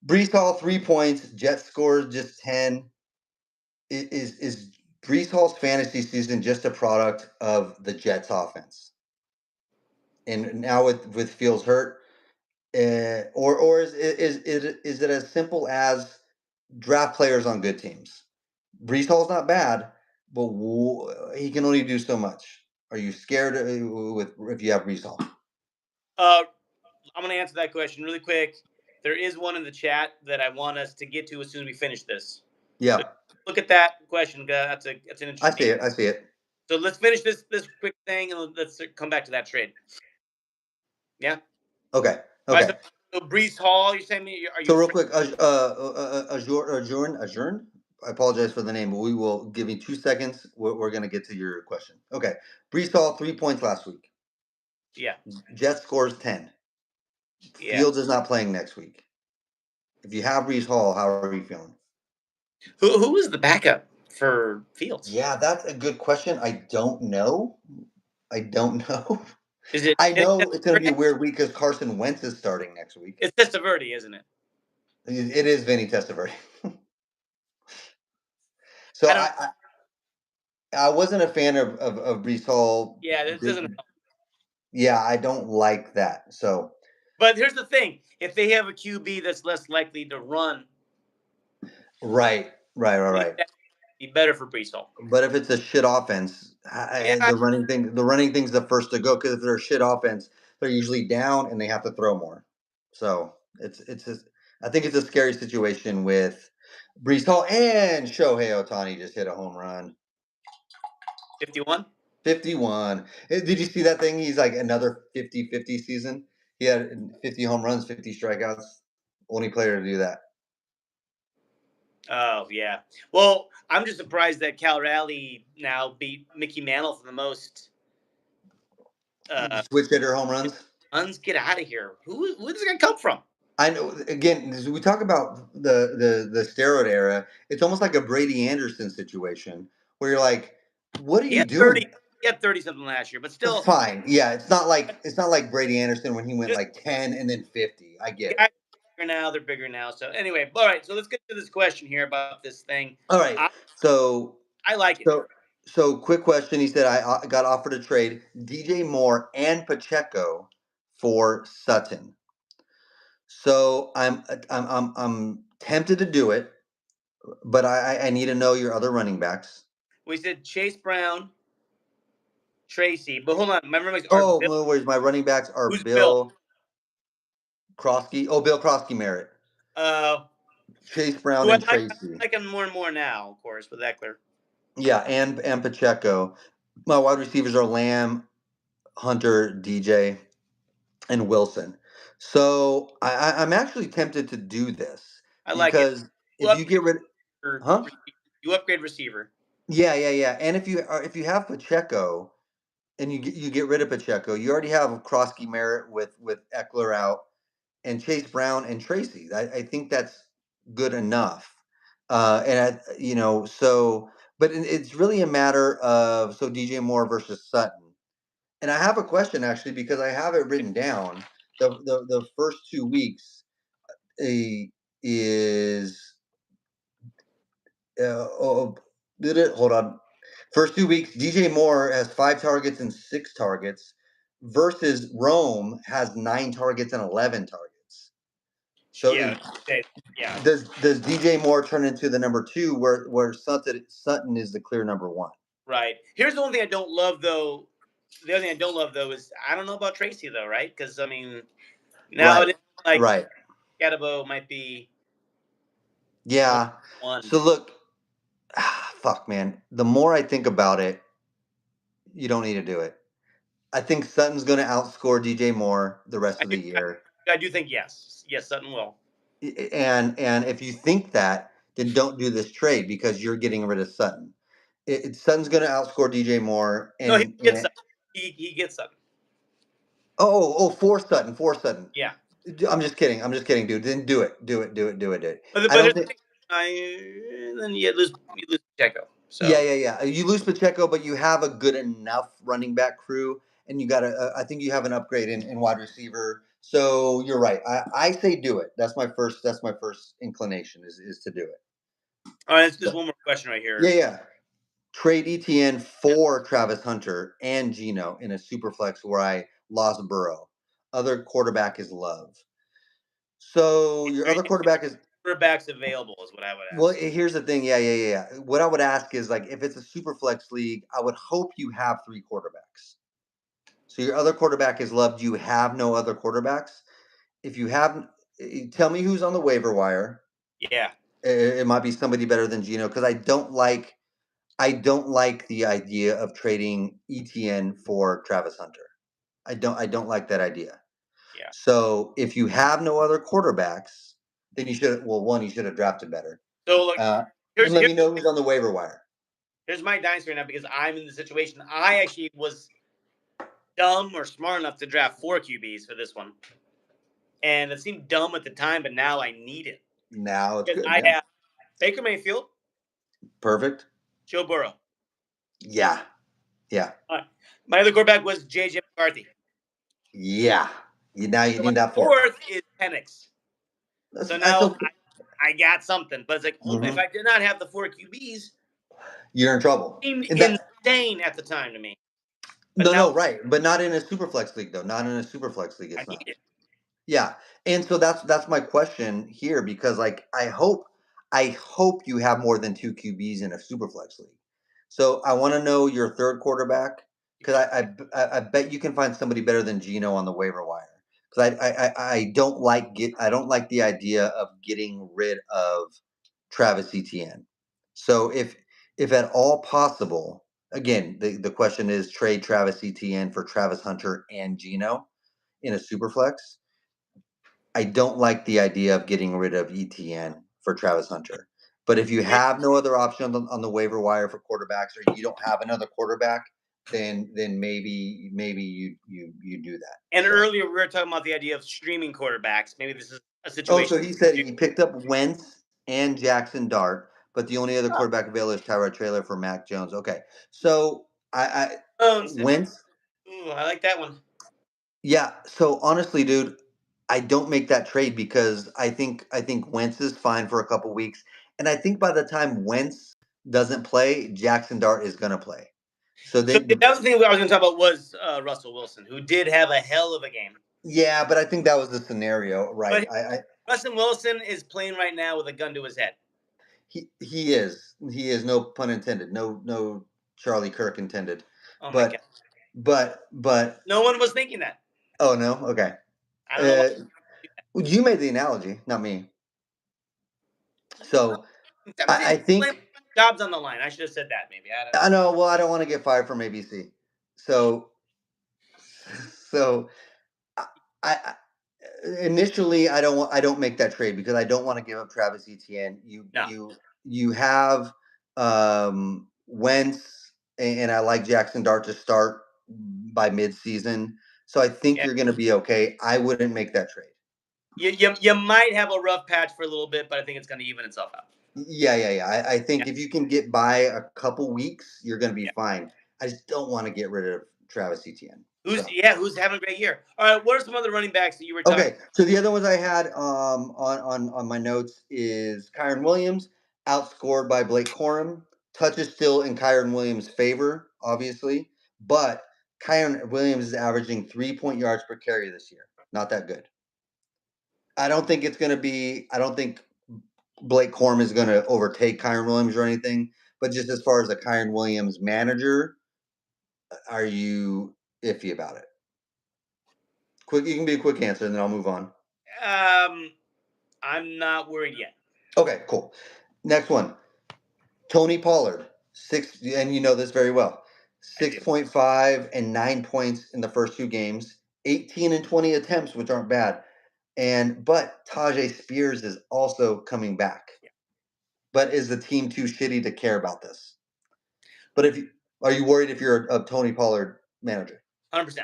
Brees Hall 3 points. Jets scores just 10. Is Brees Hall's fantasy season just a product of the Jets offense? And now with Fields hurt, or is it as simple as draft players on good teams? Brees Hall's not bad, but he can only do so much. Are you scared if you have Brees Hall? I'm going to answer that question really quick. There is one in the chat that I want us to get to as soon as we finish this. Yeah. So look at that question. That's an interesting. I see it. So let's finish this quick thing, and let's come back to that trade. Yeah. Okay. Right, so Brees Hall, you're saying me? Are you? So real quick, Adjourn. I apologize for the name, but we will give you 2 seconds. We're going to get to your question. Okay. Brees Hall 3 points last week. Yeah. Jets scores 10. Yeah. Fields is not playing next week. If you have Brees Hall, how are you feeling? Who is the backup for Fields? Yeah, that's a good question. I don't know. Is it? I know it's going to be a weird week because Carson Wentz is starting next week. It's Testaverde, isn't it? It is Vinny Testaverde. So I wasn't a fan of Brees Hall. Yeah, this doesn't help. Yeah, I don't like that. So, but here's the thing: if they have a QB that's less likely to run, right. Be better for Brees Hall. But if it's a shit offense, the running thing's the first to go because if they're a shit offense, they're usually down and they have to throw more. So it's just, I think it's a scary situation with Brees Hall and Shohei Ohtani just hit a home run. 51. 51. Did you see that thing? He's like another 50-50 season. He had 50 home runs, 50 strikeouts. Only player to do that. Oh yeah. Well, I'm just surprised that Cal Raleigh now beat Mickey Mantle for the most Switch hitter home runs. runs. Get out of here. Who does this guy come from? I know. Again, as we talk about the steroid era, it's almost like a Brady Anderson situation where you're like, what are He you had doing? 30. He had 30 something last year, but still, Fine. Yeah, it's not like Brady Anderson when he went just like 10 and then 50. I get it. guys are bigger now. They're bigger now. So anyway, all right. So let's get to this question here about this thing. All right. I, So I like it. so quick question. He said I got offered to trade DJ Moore and Pacheco for Sutton. So I'm tempted to do it, but I need to know your other running backs. We said Chase Brown, Tracy, but hold on. Remember, Oh, no worries. My running backs are who's Bill? Bill Krosky. Oh, Bill Krosky Merritt. Chase Brown and Tracy. I like him more and more now, of course, with Eckler. Yeah, and Pacheco. My wide receivers are Lamb, Hunter, DJ, and Wilson. So I'm actually tempted to do this I like it. because if you get rid, huh? You upgrade receiver. Yeah. And if you have Pacheco and you get rid of Pacheco, you already have Krosky Merritt with Eckler out and Chase Brown and Tracy. I think that's good enough. But it's really a matter of DJ Moore versus Sutton. And I have a question actually because I have it written down. The first 2 weeks is hold on. First 2 weeks, DJ Moore has 5 targets and 6 targets versus Rome has 9 targets and 11 targets. So yeah. Does DJ Moore turn into the number 2 where Sutton is the clear number 1? Right. Here's the only thing I don't love though. The other thing I don't love though is I don't know about Tracy though, right? Because I mean, now it is like Gadabo might be. Yeah. One. So look, fuck, man. The more I think about it, you don't need to do it. I think Sutton's going to outscore DJ Moore the rest of the year. I do think yes, Sutton will. And if you think that, then don't do this trade because you're getting rid of Sutton. Sutton's going to outscore DJ Moore. And, no, he gets Sutton. He gets Sutton. For Sutton. Yeah. I'm just kidding, dude. Then do it. But then you lose Pacheco. So. Yeah. You lose Pacheco, but you have a good enough running back crew, and you got I think you have an upgrade in wide receiver. So you're right. I say do it. That's my first inclination is to do it. All right, there's one more question right here. Yeah. Trade ETN for Travis Hunter and Geno in a super flex where I lost Burrow. Other quarterback is Love. So your other quarterback is quarterbacks available is what I would ask. Well, here's the thing. Yeah. What I would ask is like if it's a super flex league, I would hope you have 3 quarterbacks. So your other quarterback is Love. Do you have no other quarterbacks? If you have, tell me who's on the waiver wire. Yeah. It might be somebody better than Geno because I don't like the idea of trading ETN for Travis Hunter. I don't like that idea. Yeah. So if you have no other quarterbacks, then you should have drafted better. So look, let me know who's on the waiver wire. Here's my dynasty right now because I'm in the situation. I actually was dumb or smart enough to draft 4 QBs for this one, and it seemed dumb at the time, but now I need it. Now it's good. I have Baker Mayfield. Perfect. Joe Burrow. Yeah. All right. My other quarterback was J.J. McCarthy. Yeah. Now you need that fourth is Penix. So now I got something, but it's like if I did not have the 4 QBs, you're in trouble. It seemed insane at the time to me. But no, right, but not in a super flex league though. Not in a super flex league. It's not. Yeah, and so that's my question here because like I hope you have more than 2 QBs in a super flex league. So I want to know your third quarterback because I bet you can find somebody better than Geno on the waiver wire because I don't like the idea of getting rid of Travis Etienne. So if at all possible, again, the question is trade Travis Etienne for Travis Hunter and Geno in a super flex. I don't like the idea of getting rid of Etienne for Travis Hunter. But if you have no other option on the waiver wire for quarterbacks, or you don't have another quarterback, then maybe you do that. And So. earlier we were talking about the idea of streaming quarterbacks. Maybe this is a Oh, situation. so he said he picked up Wentz and Jackson Dart, but the only other quarterback available is Tyrod Taylor for Mac Jones. Okay, so I Wentz. Ooh, I like that one. Yeah. So honestly, dude, I don't make that trade because I think Wentz is fine for a couple weeks, and I think by the time Wentz doesn't play, Jackson Dart is gonna play. So So then, the other thing I was going to talk about was Russell Wilson, who did have a hell of a game. yeah, but I think that was the scenario, right? But Russell Wilson is playing right now with a gun to his head. He is no pun intended, no Charlie Kirk intended. Oh my God. But No one was thinking that. oh no, okay. I don't know why. You made the analogy, not me. So I think job's on the line. I should have said that maybe. I know. Well, I don't want to get fired from ABC. So I initially I don't make that trade because I don't want to give up Travis Etienne. You have Wentz and I like Jackson Dart to start by midseason. So I think you're going to be okay. I wouldn't make that trade. You might have a rough patch for a little bit, but I think it's going to even itself out. Yeah. I think if you can get by a couple weeks, you're going to be fine. I just don't want to get rid of Travis Etienne. Who's having a great year. All right, what are some other running backs that you were talking about? So the other ones I had on my notes is Kyren Williams, outscored by Blake Corum. Touches still in Kyren Williams' favor, obviously, but Kyren Williams is averaging 3 yards per carry this year. Not that good. I don't think Blake Corum is going to overtake Kyren Williams or anything, but just as far as the Kyren Williams manager, are you iffy about it? You can be a quick answer, and then I'll move on. I'm not worried yet. Okay, cool. Next one, Tony Pollard, 6, and you know this very well. 6.5 and 9 points in the first 2 games, 18 and 20 attempts, which aren't bad. But Tajay Spears is also coming back. Yeah. But is the team too shitty to care about this? But are you worried if you're a Tony Pollard manager? 100%.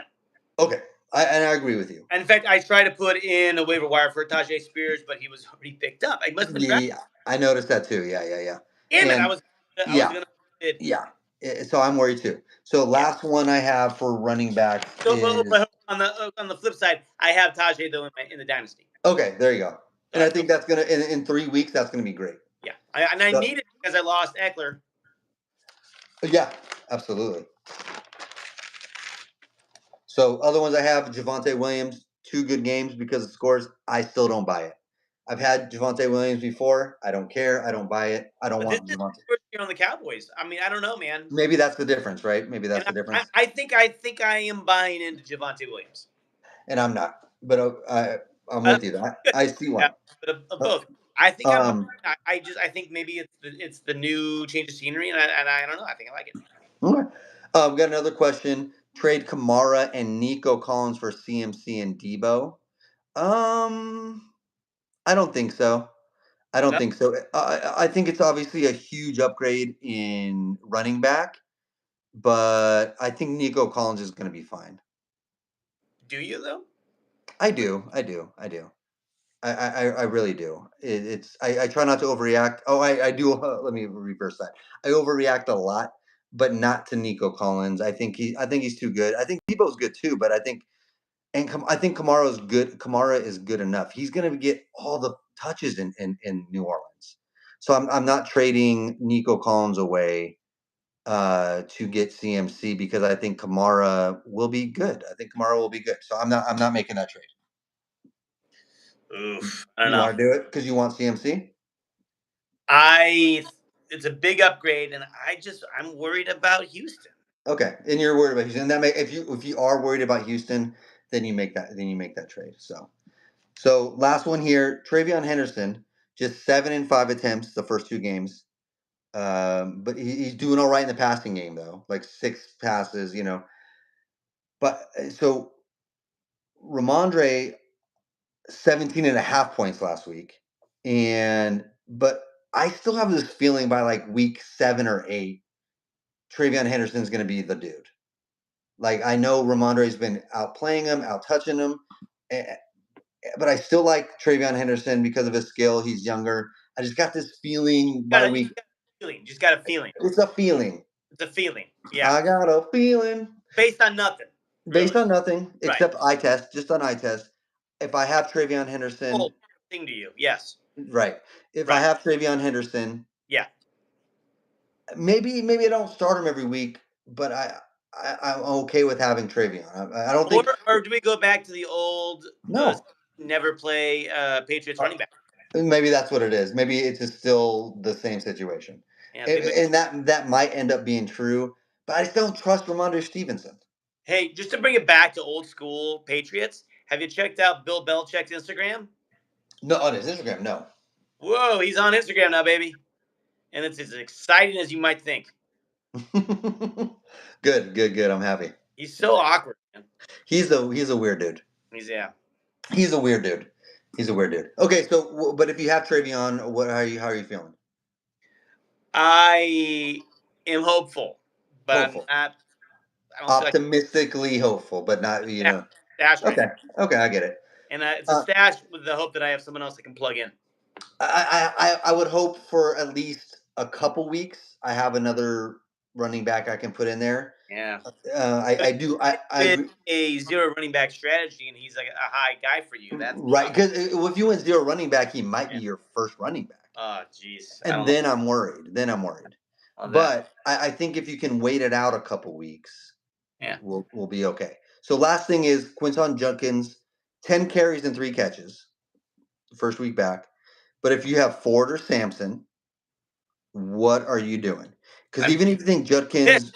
Okay. I agree with you. In fact, I tried to put in a waiver wire for Tajay Spears, but he was already picked up. I must have been Yeah, I noticed that too. Yeah. Damn it! I was gonna. Yeah. So I'm worried too. So last one I have for running back. So on the flip side, I have Tajay though in the dynasty. Okay, there you go. And I think that's gonna in 3 weeks that's gonna be great. Yeah, I need it because I lost Eckler. Yeah, absolutely. So other ones I have, Javonte Williams, 2 good games because of scores. I still don't buy it. I've had Javonte Williams before. I don't care. I don't buy it. I don't want Javonte. You're on the Cowboys. I mean, I don't know, man. Maybe that's the difference, right? Maybe that's the difference. I think I am buying into Javonte Williams. And I'm not, but I'm with you. I see one. But of both. I think I think maybe it's the new change of scenery, and I don't know. I think I like it. Okay. We've got another question. Trade Kamara and Nico Collins for CMC and Debo. I don't think so. I think it's obviously a huge upgrade in running back, but I think Nico Collins is going to be fine. Do you though? I do. I really do. I try not to overreact. Oh, I do. Let me reverse that. I overreact a lot, but not to Nico Collins. I think he's too good. I think Debo's good too, but I think Kamara's good. Kamara is good enough. He's going to get all the touches in New Orleans. So I'm not trading Nico Collins away to get CMC because I think Kamara will be good. So I'm not making that trade. Oof, I don't know. You want to do it because you want CMC? It's a big upgrade, and I'm worried about Houston. Okay, and you're worried about Houston. If you are worried about Houston, then you make that trade. So last one here, Travion Henderson, just 7 in 5 attempts the first 2 games. But he's doing all right in the passing game though, like 6 passes, But so Ramondre 17.5 points last week, but I still have this feeling by like week 7 or 8, Travion Henderson's going to be the dude. Like I know Ramondre's been outplaying him, out touching him, but I still like Travion Henderson because of his skill. He's younger. I just got this feeling by week. Just got a feeling. It's a feeling. It's a feeling. Yeah. I got a feeling. Based on nothing. Based on nothing Right. except eye test, just on eye test. If I have Travion Henderson, thing to you, yes. Right. If I have Travion Henderson, yeah. Maybe I don't start him every week, but I'm okay with having Travion. I don't think. Or do we go back to the old? No. Never play Patriots running back. Maybe that's what it is. Maybe it's just still the same situation. Yeah, and that might end up being true, but I just don't trust Ramondre Stevenson. Hey, just to bring it back to old school Patriots, have you checked out Bill Belichick's Instagram? No, on his Instagram, no. Whoa, he's on Instagram now, baby. And it's as exciting as you might think. Good. I'm happy. He's so awkward, man. He's a weird dude. He's a weird dude. Okay, so but if you have Travion, how are you feeling? I am hopeful, but I'm not. Optimistically hopeful, but not Stash okay, I get it. And it's a stash with the hope that I have someone else that can plug in. I would hope for at least a couple weeks. I have another running back I can put in there. Yeah. I do. I a zero running back strategy, and he's like a high guy for you. That's right. Because if you went zero running back, he might be your first running back. Oh, jeez. And then I'm worried. But I think if you can wait it out a couple weeks, we'll be okay. So last thing is Quinton Judkins, 10 carries and 3 catches, first week back. But if you have Ford or Sampson, what are you doing? Because even if you think Judkins,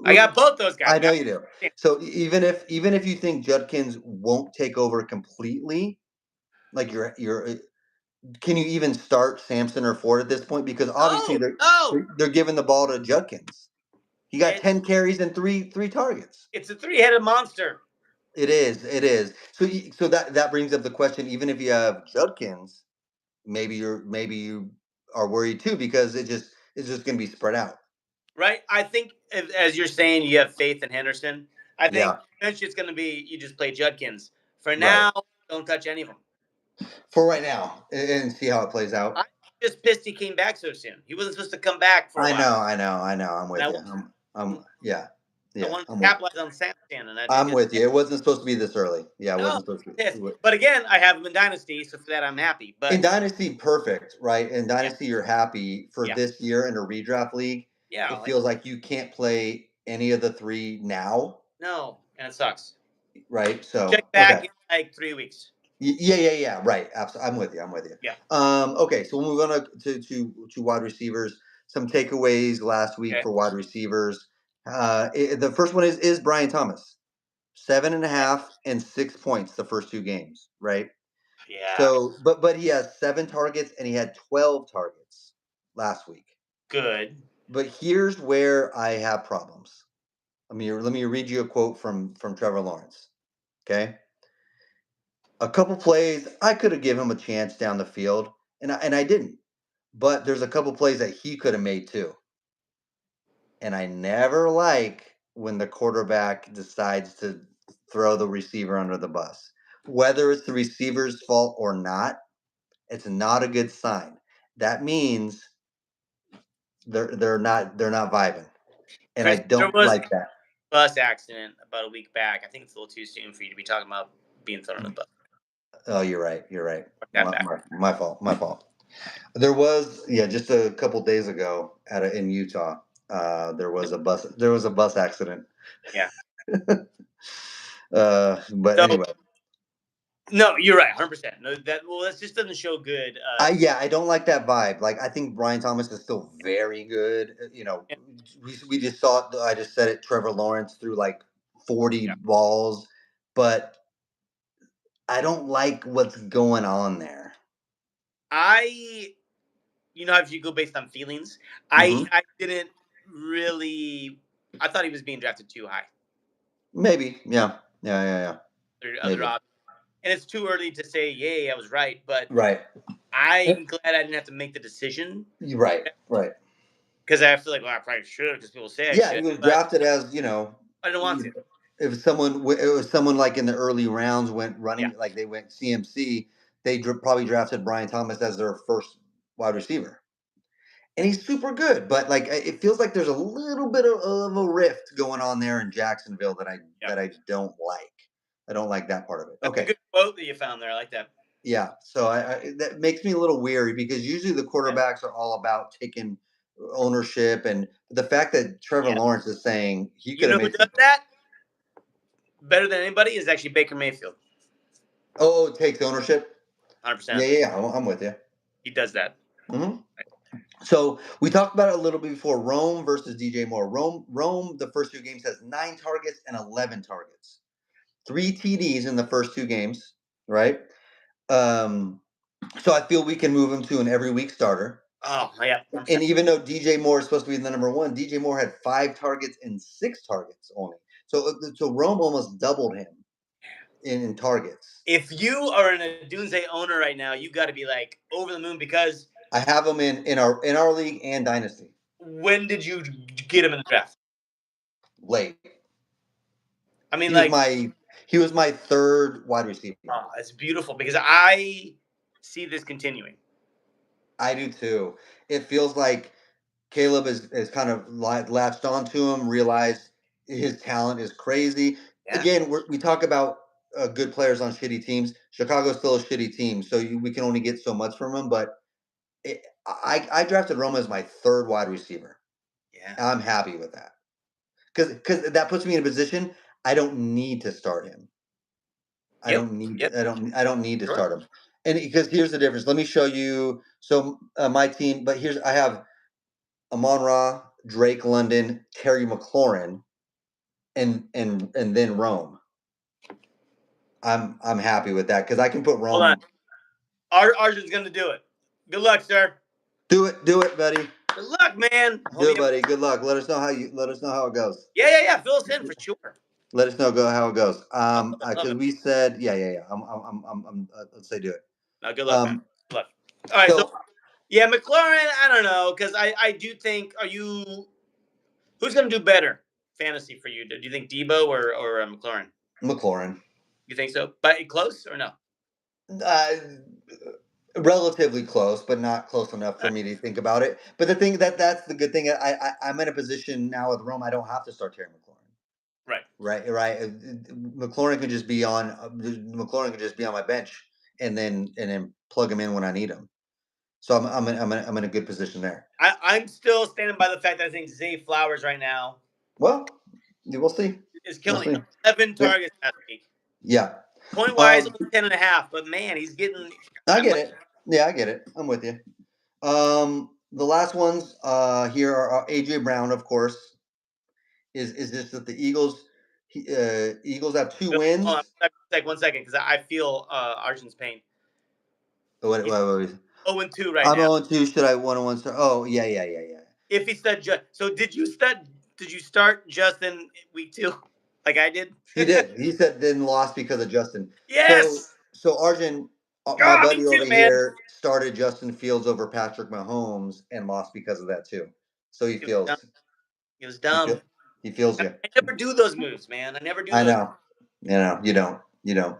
I got both those guys. I know you do. So even if you think Judkins won't take over completely, like can you even start Sampson or Ford at this point? Because obviously they're giving the ball to Judkins. He got 10 carries and three targets. It's a 3-headed monster. It is. So that brings up the question. Even if you have Judkins, maybe you are worried too because it's just going to be spread out. Right. I think as you're saying, you have faith in Henderson. I think eventually it's going to be you just play Judkins. For now, don't touch any of them. For right now, and see how it plays out. I'm just pissed he came back so soon. He wasn't supposed to come back for a while. I know. I'm with you. Yeah. I want to capitalize on Samson. I'm with you. It wasn't supposed to be this early. Yeah, it wasn't supposed to be. But again, I have him in Dynasty, so for that I'm happy. But in Dynasty, perfect, right? In Dynasty, you're happy. For this year in a redraft league, it feels like you can't play any of the 3 now. No, and it sucks. Right. So check back in like 3 weeks. Yeah. Right. Absolutely. I'm with you. Yeah. Okay. So we'll move on to wide receivers. Some takeaways last week for wide receivers. The first one is Brian Thomas, 7.5 and 6 points the first 2 games. Right. Yeah. So, but he has 7 targets and he had 12 targets last week. Good. But here's where I have problems. Let me read you a quote from Trevor Lawrence. Okay. A couple plays, I could have given him a chance down the field, and I didn't. But there's a couple plays that he could have made too. And I never like when the quarterback decides to throw the receiver under the bus. Whether it's the receiver's fault or not, it's not a good sign. That means they're not vibing. And I don't like that. Bus accident about a week back. I think it's a little too soon for you to be talking about being thrown under the bus. Oh, you're right. My fault. There was just a couple days ago in Utah. There was a bus accident. Yeah. But anyway. No, you're right, 100%. No, that just doesn't show good. I don't like that vibe. Like I think Brian Thomas is still very good. We just saw it. I just said it. Trevor Lawrence threw like 40 balls but I don't like what's going on there. You know, if you go based on feelings, Mhm. I didn't really. I thought he was being drafted too high. Maybe. Yeah. There are other Maybe. options, and it's too early to say, "Yay, I was right." But Right. I'm glad I didn't have to make the decision Right. because I feel like, well, I probably should because people say I Yeah, should, he was but drafted as I didn't want to. if it was someone like in the early rounds went Yeah, running like they went CMC, they probably drafted Brian Thomas as their first wide receiver, and he's super good. But like it feels like there's a little bit of a rift going on there in Jacksonville yeah. that I don't like. I don't like that part of it. That's a Okay. good quote that you found there. I like that. Yeah, so that makes me a little weary because usually the Yeah, quarterbacks are all about taking ownership, and the fact that Trevor yeah. Lawrence is saying he You could have know who made some. does that better than anybody is actually Baker Mayfield. Oh, takes ownership. 100%. Yeah. I'm with you. He does that. hmm So we talked about it a little bit before. Rome versus DJ Moore. Rome, the first two games has 9 targets and 11 targets, 3 TDs in the first 2 games, right? Um, so I feel we can move him to an every week starter. Oh yeah, 100%. And even though DJ Moore is supposed to be the number one, DJ Moore had 5 targets and 6 targets only. So Rome almost doubled him in targets. If you are in a Dunze owner right now, you got to be like over the moon because I have him in our league and dynasty. when did you get him in the draft? Late. I mean, He was like, my third wide receiver. oh, it's beautiful because I see this continuing. I do too. It feels like Caleb is kind of latched onto him, realized his talent is crazy. Yeah. Again, we talk about good players on shitty teams. Chicago's still a shitty team, so we can only get so much from him. But I drafted Roma as my third wide receiver. Yeah. I'm happy with that because that puts me in a position I don't need to start him. I Yep. don't need Yep. I don't need to Sure. start him. And because here's the difference. Let me show you. So my team, but I have Amon Ra, Drake London, Terry McLaurin, and then Rome. I'm happy with that because I can put Hold on. Rome. Arjun's going to do it. Good luck, sir. Do it, buddy. Good luck, man. Do it, buddy. Good luck. Let us know how it goes. Yeah. Fill us in for sure. Let us know how it goes. Love Because it. we said let's say do it. No, good luck, man. Good luck. All right, so yeah, McLaurin. I don't know because I do think who's going to do better fantasy for you? Do you think Debo or McLaurin? McLaurin. You think so? But close or no? Uh, Relatively close, but not close enough for me to think about it. But the thing that's the good thing. I'm in a position now with Rome. I don't have to start Terry McLaurin. Right. McLaurin could just be on. McLaurin could just be on my bench, and then plug him in when I need him. So I'm in a good position there. I'm still standing by the fact that I think Zay Flowers right now. Well, we'll see. Is killing 11 targets last week. Yeah. Point wise, only 10.5, but man, he's getting. I get it. Yeah, I get it. I'm with you. The last ones here are AJ Brown, of course. Is this that the Eagles? Eagles have 2 wins. Hold on, one second, because I feel Arjun's pain. What? 0-2 right I'm now. 0-2. Should I 1-1 start? Oh yeah. If he stud, so did you start Justin week 2, like I did? He did. He said then lost because of Justin. Yes. So Arjun, my God, buddy me too, over man. here, started Justin Fields over Patrick Mahomes and lost because of that too. So he feels. It was dumb. He feels you. I never do those moves, man. I never do. I know. You don't.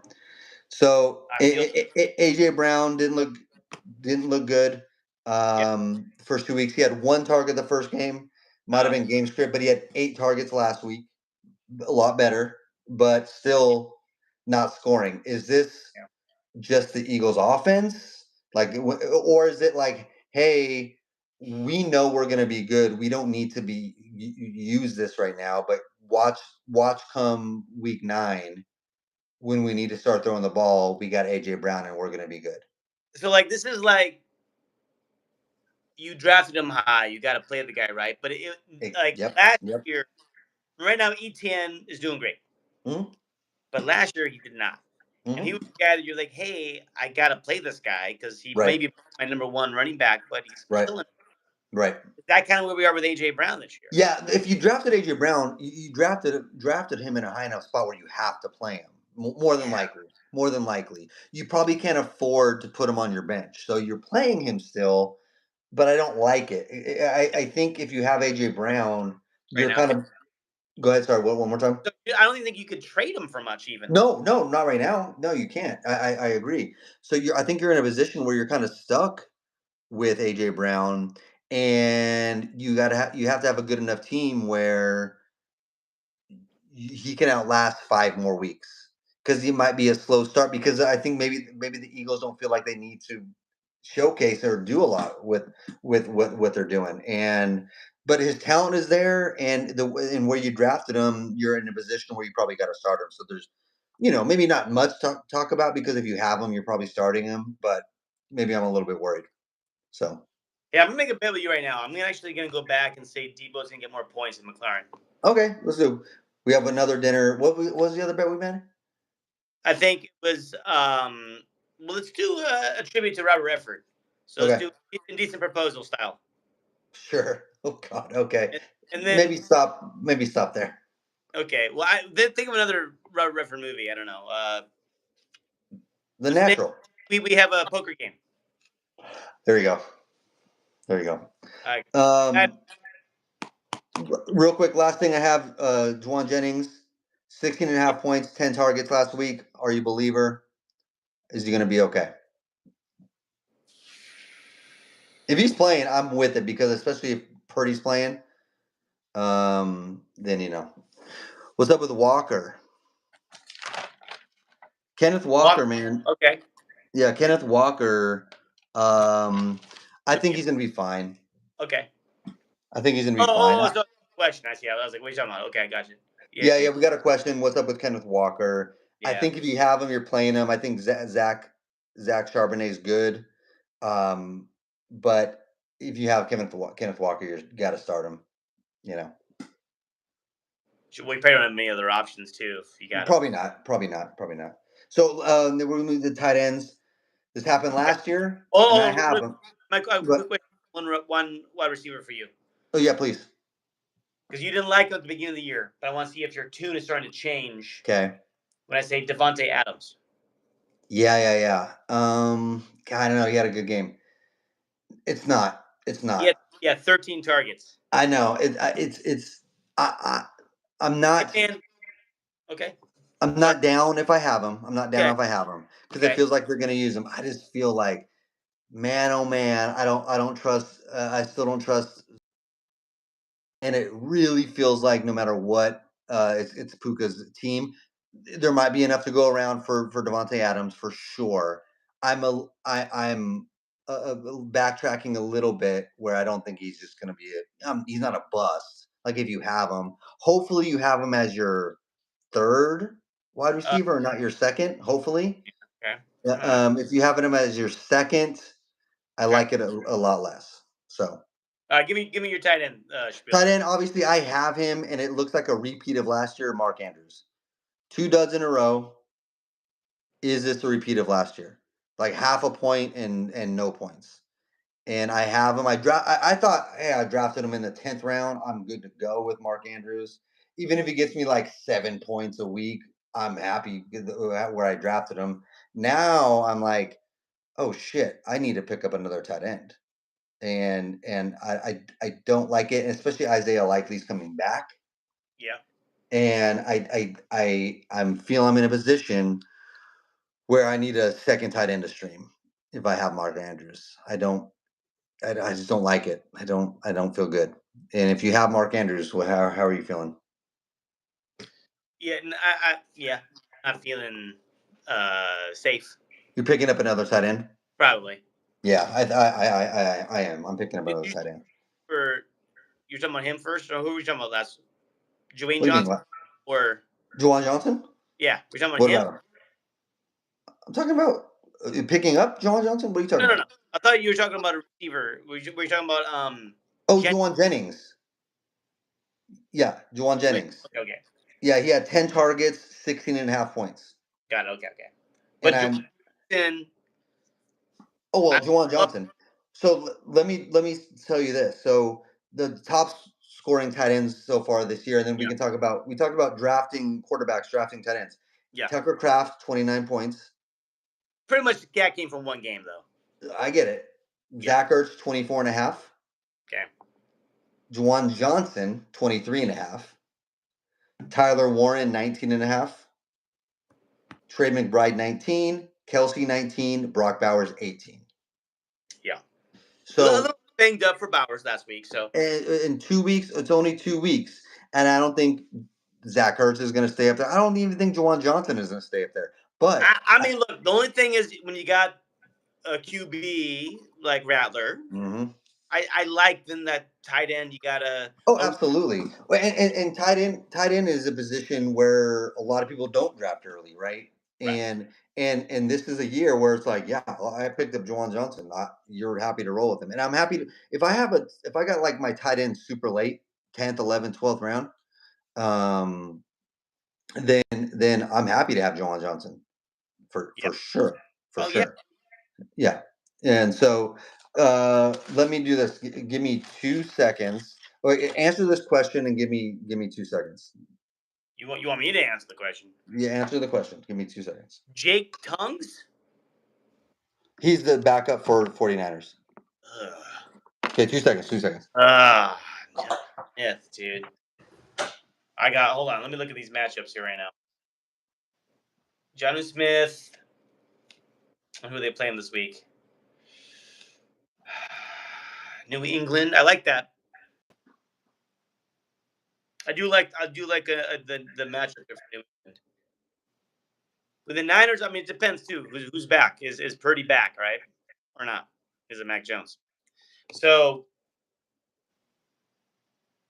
So AJ Brown didn't look good. First 2 weeks he had 1 target the first game. Might have been game script, but he had 8 targets last week. A lot better, but still not scoring. Is this just the Eagles' offense? Like, or is it like, hey, we know we're going to be good. We don't need to use this right now, but watch come week 9 when we need to start throwing the ball. We got AJ Brown, and we're going to be good. So like this is like you drafted him high. You got to play the guy right, but last year, right now ETN is doing great. Mm-hmm. but last year he did not. And he Mhm. was a guy that you're like, hey, I gotta play this guy because he may Right. be my number one running back, but he's Right. killing. Right. Is that kind of where we are with AJ Brown this year? Yeah, if you drafted AJ Brown, you drafted him in a high enough spot where you have to play him. More than Yeah, likely. More than likely. You probably can't afford to put him on your bench. So you're playing him still, but I don't like it. I think if you have AJ Brown, right you're now. kind of go ahead, sorry, one more time. So I don't even think you could trade him for much, even. No, no, not right now. No, you can't. I agree. So I think you're in a position where you're kind of stuck with AJ Brown, and you have to have a good enough team where he can outlast 5 more weeks because he might be a slow start. Because I think maybe the Eagles don't feel like they need to showcase or do a lot with what they're doing, and but his talent is there, and where you drafted him, you're in a position where you probably got to start him. So there's maybe not much to talk about because if you have him, you're probably starting him, but maybe I'm a little bit worried. So. Yeah, I'm gonna make a bet with you right now. I'm actually gonna go back and say Debo's gonna get more points than McLaren. Okay, let's do. We have another dinner. What was the other bet we made? I think it was well, let's do a tribute to Robert Redford. So let's Okay, do indecent proposal style. sure. Oh God. Okay. And, and then Maybe stop there. okay, well, I then think of another Robert Redford movie. I don't know. The Let's make natural. we have a poker game. There you go. There you go. Uh, Um, real quick, last thing I have, Juwan Jennings, 16 and a half points, 10 targets last week. Are you a believer? Is he going to be okay? If he's playing, I'm with it because especially if Purdy's playing, then What's up with Walker? Kenneth Walker, Walker. man. Okay. Yeah, Kenneth Walker. I What do think you? he's gonna be fine. Okay. I think he's gonna Oh, be fine. so question. I see. I was like, what are you talking about? Okay, I got you. Yeah, Yeah, yeah, yeah. We got a question. What's up with Kenneth Walker? I yeah. think if you have him, you're playing him. I think Zach Charbonnet is good. But if you have Kenneth Walker, you got to start him. You know, We probably don't have many other options too. If you got him. probably not. Probably not. Probably not. So we're moving to the tight ends. This happened Okay. last year, and I Oh, have him. Mike, quick But question. One wide receiver for you oh yeah, please. because you didn't like him at the beginning of the year, but I want to see if your tune is starting to change Okay. when I say Devonte Adams. Yeah, yeah, yeah. God, I don't know. He had a good game. It's not. It's He had not. 13 targets. I know. It's. I'm Hey not. man, okay, I'm sorry, not down if I have him. I'm not down okay, if I have him because it okay. feels like they're going to use him. I just feel like, man, oh man, I don't trust. I still don't trust, and it really feels like no matter what, it's Puka's team. There might be enough to go around for Devonte Adams for sure. I'm backtracking a little bit where I don't think he's just going to be he's not a bust. Like if you have him, hopefully you have him as your third wide Uh, receiver, or not your second. Hopefully, okay, all right, if you have him as your second, I okay. like it a lot less. So Give me your tight end spiel. tight end, obviously, I have him, and it looks like a repeat of last year. Mark Andrews, 2 duds in a row. Is this a repeat of last year? Like half a point and no points. And I have him. I thought, hey, I drafted him in the 10th round. I'm good to go with Mark Andrews. Even if he gets me like 7 points a week, I'm happy where I drafted him. Now I'm like, oh shit, I need to pick up another tight end. And I don't like it, and especially Isaiah Likely's coming back. Yeah, And I'm feel I'm in a position where I need a second tight end to stream if I have Mark Andrews. I just don't like it. I don't feel good. And if you have Mark Andrews, how are you feeling? yeah, yeah. Not feeling safe. You're picking up another tight end? Probably. Yeah, I am. I'm picking up Did another you tight end. for you're talking about him first, or who were you talking about last? Dwayne What do you mean? Johnson, What? or Juwan Johnson? yeah, we're talking about What him. about him? I'm talking about picking up Juwan Johnson. What are you talking No, no, no. about? I thought you were talking about a receiver. Were you talking about Oh, Jen? Juwan Jennings. Yeah, Juwan Wait, Jennings. okay, okay. Yeah, he had 10 targets, 16.5 points. Got it. Okay. But Johnson. Juwan Johnson. So let me tell you this. So the top scoring tight ends so far this year, and then we talked about drafting quarterbacks, drafting tight ends. Yeah. Tucker Kraft, 29 points. Pretty much the cat came from one game, though. I get it. Zach Ertz, 24.5. Okay. Juwan Johnson, 23.5. Tyler Warren, 19.5. Trey McBride, 19. Kelsey, 19. Brock Bowers, 18. Yeah. So a little banged up for Bowers last week. So in 2 weeks, it's only 2 weeks, and I don't think Zach Ertz is going to stay up there. I don't even think Juwan Johnson is going to stay up there. But I mean, look, the only thing is when you got a QB like Rattler, I like then that tight end. You gotta. Absolutely. And tight end is a position where a lot of people don't draft early, right? And this is a year where it's like, yeah, I picked up Juwan Johnson. You're happy to roll with him, and I'm happy to if I got like my tight end super late, 10th, 11th, 12th round, then I'm happy to have Juwan Johnson for sure. Yeah. And so let me do this. Give me 2 seconds. Answer this question and give me 2 seconds. You want me to answer the question? Yeah, answer the question. Give me 2 seconds. Jake Tongues? He's the backup for 49ers. Okay, 2 seconds. Yeah, dude. Hold on. Let me look at these matchups here right now. Jonnu Smith. Who are they playing this week? New England. I like that. I do like the matchup for New England. With the Niners, I mean, it depends too. Who's back? Is Purdy back, right? Or not? Is it Mac Jones? So,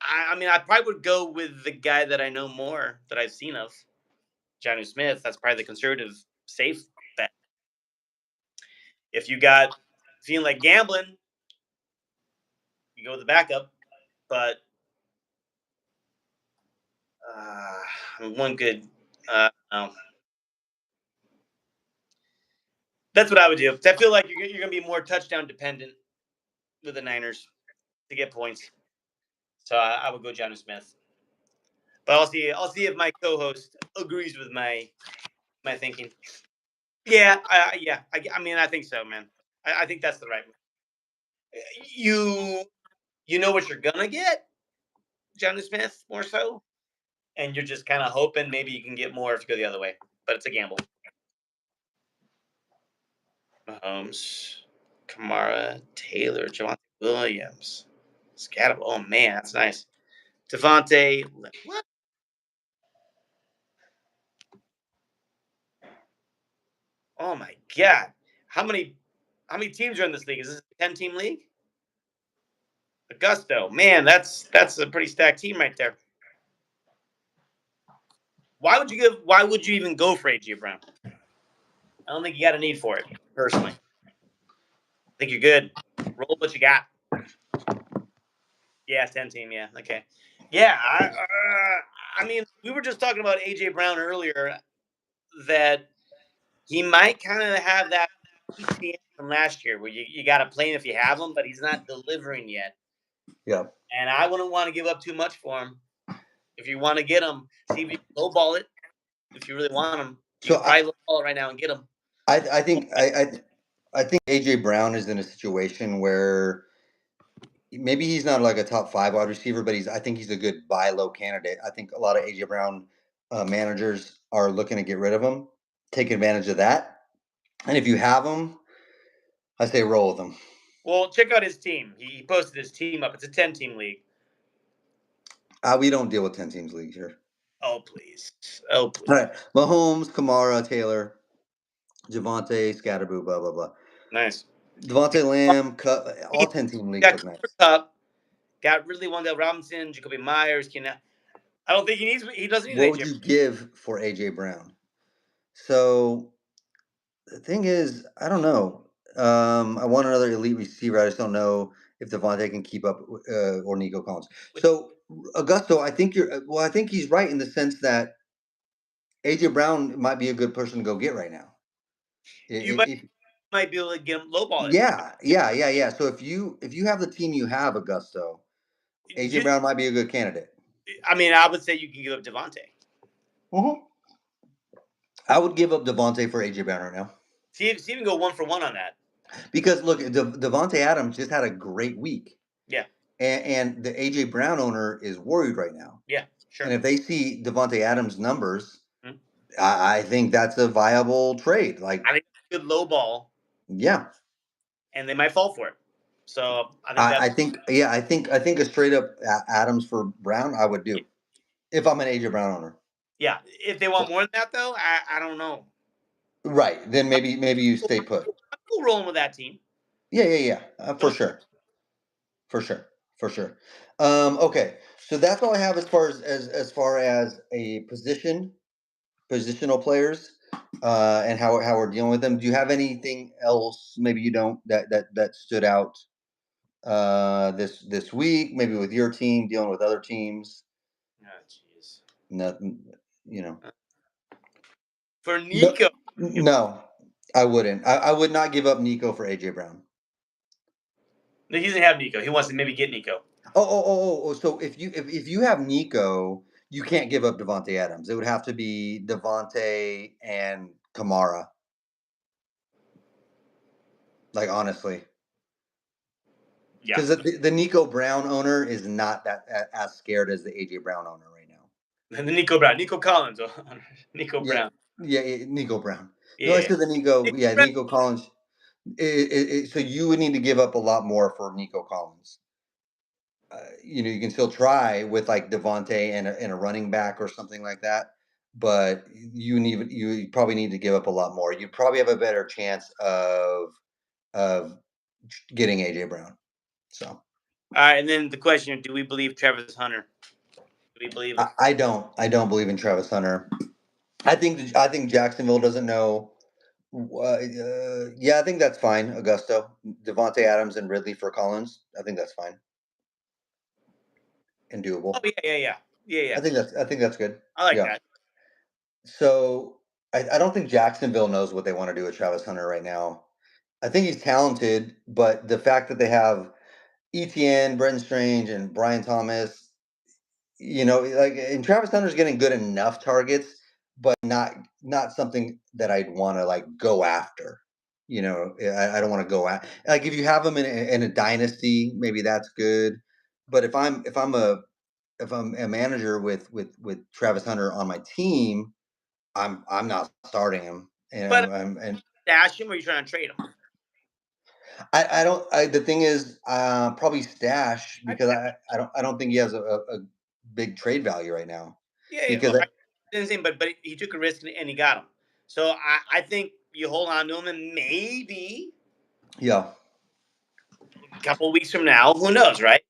I mean, I probably would go with the guy that I know more, that I've seen of, Jonnu Smith. That's probably the conservative, safe bet. If you got feeling like gambling, you go with the backup. But one good. No. That's what I would do. I feel like you're going to be more touchdown dependent with the Niners to get points. So I would go Jonnu Smith. But I'll see if my co-host agrees with my thinking. Yeah, I mean, I think so, man. I think that's the right move. You know what you're gonna get, Jonnu Smith, more so, and you're just kind of hoping maybe you can get more if you go the other way. But it's a gamble. Mahomes, Kamara, Taylor, Javonte Williams, Scatterable. Oh man, that's nice. Devontae, what? Oh my god, how many teams are in this league? Is this a 10-team league? Augusto, man, that's a pretty stacked team right there. Why would you even go for AJ Brown? I don't think you got a need for it, personally. I think you're good. Roll what you got. Yeah, 10-team. Yeah, okay. Yeah, I mean, we were just talking about AJ Brown earlier. That he might kind of have that from last year, where you got to play him if you have him, but he's not delivering yet. Yeah. And I wouldn't want to give up too much for him. If you want to get him, see if you can lowball it. If you really want him, you can probably lowball it right now and get him. I think AJ Brown is in a situation where maybe he's not like a top 5 wide receiver, but I think he's a good buy low candidate. I think a lot of AJ Brown managers are looking to get rid of him, take advantage of that. And if you have him, I say roll with him. Well, check out his team. He posted his team up. It's a 10-team league. We don't deal with 10 teams leagues here. Oh, please. All right. Mahomes, Kamara, Taylor, Javonte, Scatterboo, blah, blah, blah. Nice. Devontae Lamb, all 10-team leagues look nice. Got Ridley, Wan'Dale Robinson, Jacoby Myers. I don't think he doesn't need What would you give for AJ Brown? So the thing is, I don't know. I want another elite receiver. I just don't know if Devontae can keep up or Nico Collins. So Augusto, I think he's right in the sense that AJ Brown might be a good person to go get right now. You If, if might be able to get him lowball it. yeah. So if you have the team you have, Augusto, AJ Brown might be a good candidate. I mean, I would say you can give up Devontae. Mm-hmm. I would give up Devontae for AJ Brown right now. See if you can go 1-for-1 on that. Because look, Devontae Adams just had a great week. Yeah. And the AJ Brown owner is worried right now. Yeah, sure. And if they see Devontae Adams' numbers, I think that's a viable trade. Like, I think it's a good low ball. Yeah. And they might fall for it. So I think a straight up Adams for Brown I would do if I'm an AJ Brown owner. Yeah, if they want more than that though, I don't know. Right, then maybe you stay put. I'm cool rolling with that team. Yeah. For sure. Okay, so that's all I have as far as a positional players, and how we're dealing with them. Do you have anything else? Maybe you don't that stood out this week, maybe with your team dealing with other teams. Oh, jeez. Nothing, For Nico. No, I wouldn't. I would not give up Nico for AJ Brown. No, he doesn't have Nico. He wants to maybe get Nico. Oh. So if you have Nico, you can't give up Devontae Adams. It would have to be Devontae and Kamara. Like, honestly. Yeah. Because the Nico Brown owner is not that as scared as the AJ Brown owner right now. And the Nico Brown. Nico Collins. Nico Brown. Yeah, Nico Brown. Yeah. No, I said the Nico Collins. So you would need to give up a lot more for Nico Collins. You can still try with like Devontae and a running back or something like that, but you probably need to give up a lot more. You probably have a better chance of getting AJ Brown. So, all right, and then the question: do we believe Travis Hunter? Do we believe it? I don't believe in Travis Hunter. I think Jacksonville doesn't know. I think that's fine. Augusto, Devontae Adams, and Ridley for Collins. I think that's fine and doable. Oh yeah. I think that's good. I like that. So I don't think Jacksonville knows what they want to do with Travis Hunter right now. I think he's talented, but the fact that they have ETN, Brenton Strange, and Brian Thomas, and Travis Hunter's getting good enough targets, but not something that I'd want to like go after. I don't want to go at, like, if you have him in a dynasty, maybe that's good. But if I'm a manager with Travis Hunter on my team, I'm not starting him. And stash him, or are you trying to trade him? I don't. The thing is, probably stash, because I don't think he has a big trade value right now. Yeah, because but he took a risk and he got him. So I think you hold on to him, and maybe a couple of weeks from now, who knows, right?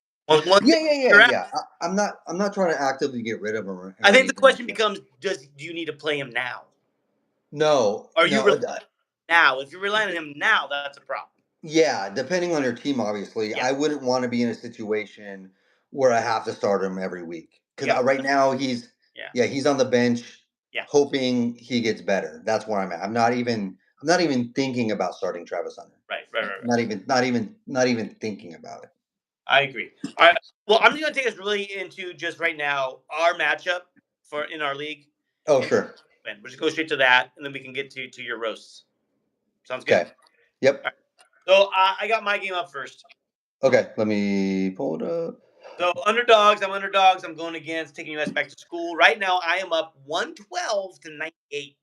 Yeah. I'm not trying to actively get rid of him. I think the question becomes: do you need to play him now? No. Are you now? If you're relying on him now, that's a problem. Yeah, depending on your team, obviously. I wouldn't want to be in a situation where I have to start him every week, because right now he's on the bench, hoping he gets better. That's where I'm at. I'm not even thinking about starting Travis Hunter. Right. Not even thinking about it. I agree. All right. Well, I'm just going to take us really into just right now our matchup in our league. Oh, sure. We'll just go straight to that, and then we can get to your roasts. Sounds good. Okay. Yep. Right. So I got my game up first. Okay, let me pull it up. So underdogs. I'm going against taking US back to school. Right now, I am up 112-98.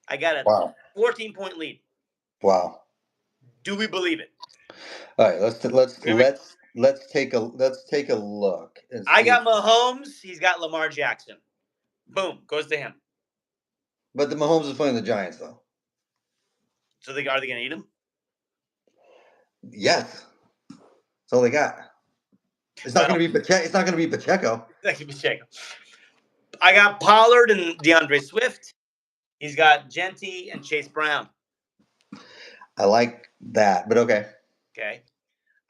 I got a 14-point lead. Wow. Do we believe it? All right, let's take a look. I got Mahomes. He's got Lamar Jackson. Boom, goes to him. But the Mahomes is playing the Giants, though. So are they going to eat him? Yes. That's all they got. It's not going to be Pacheco. It's not going to be Pacheco. I got Pollard and DeAndre Swift. He's got Genty and Chase Brown. I like that, but okay. Okay.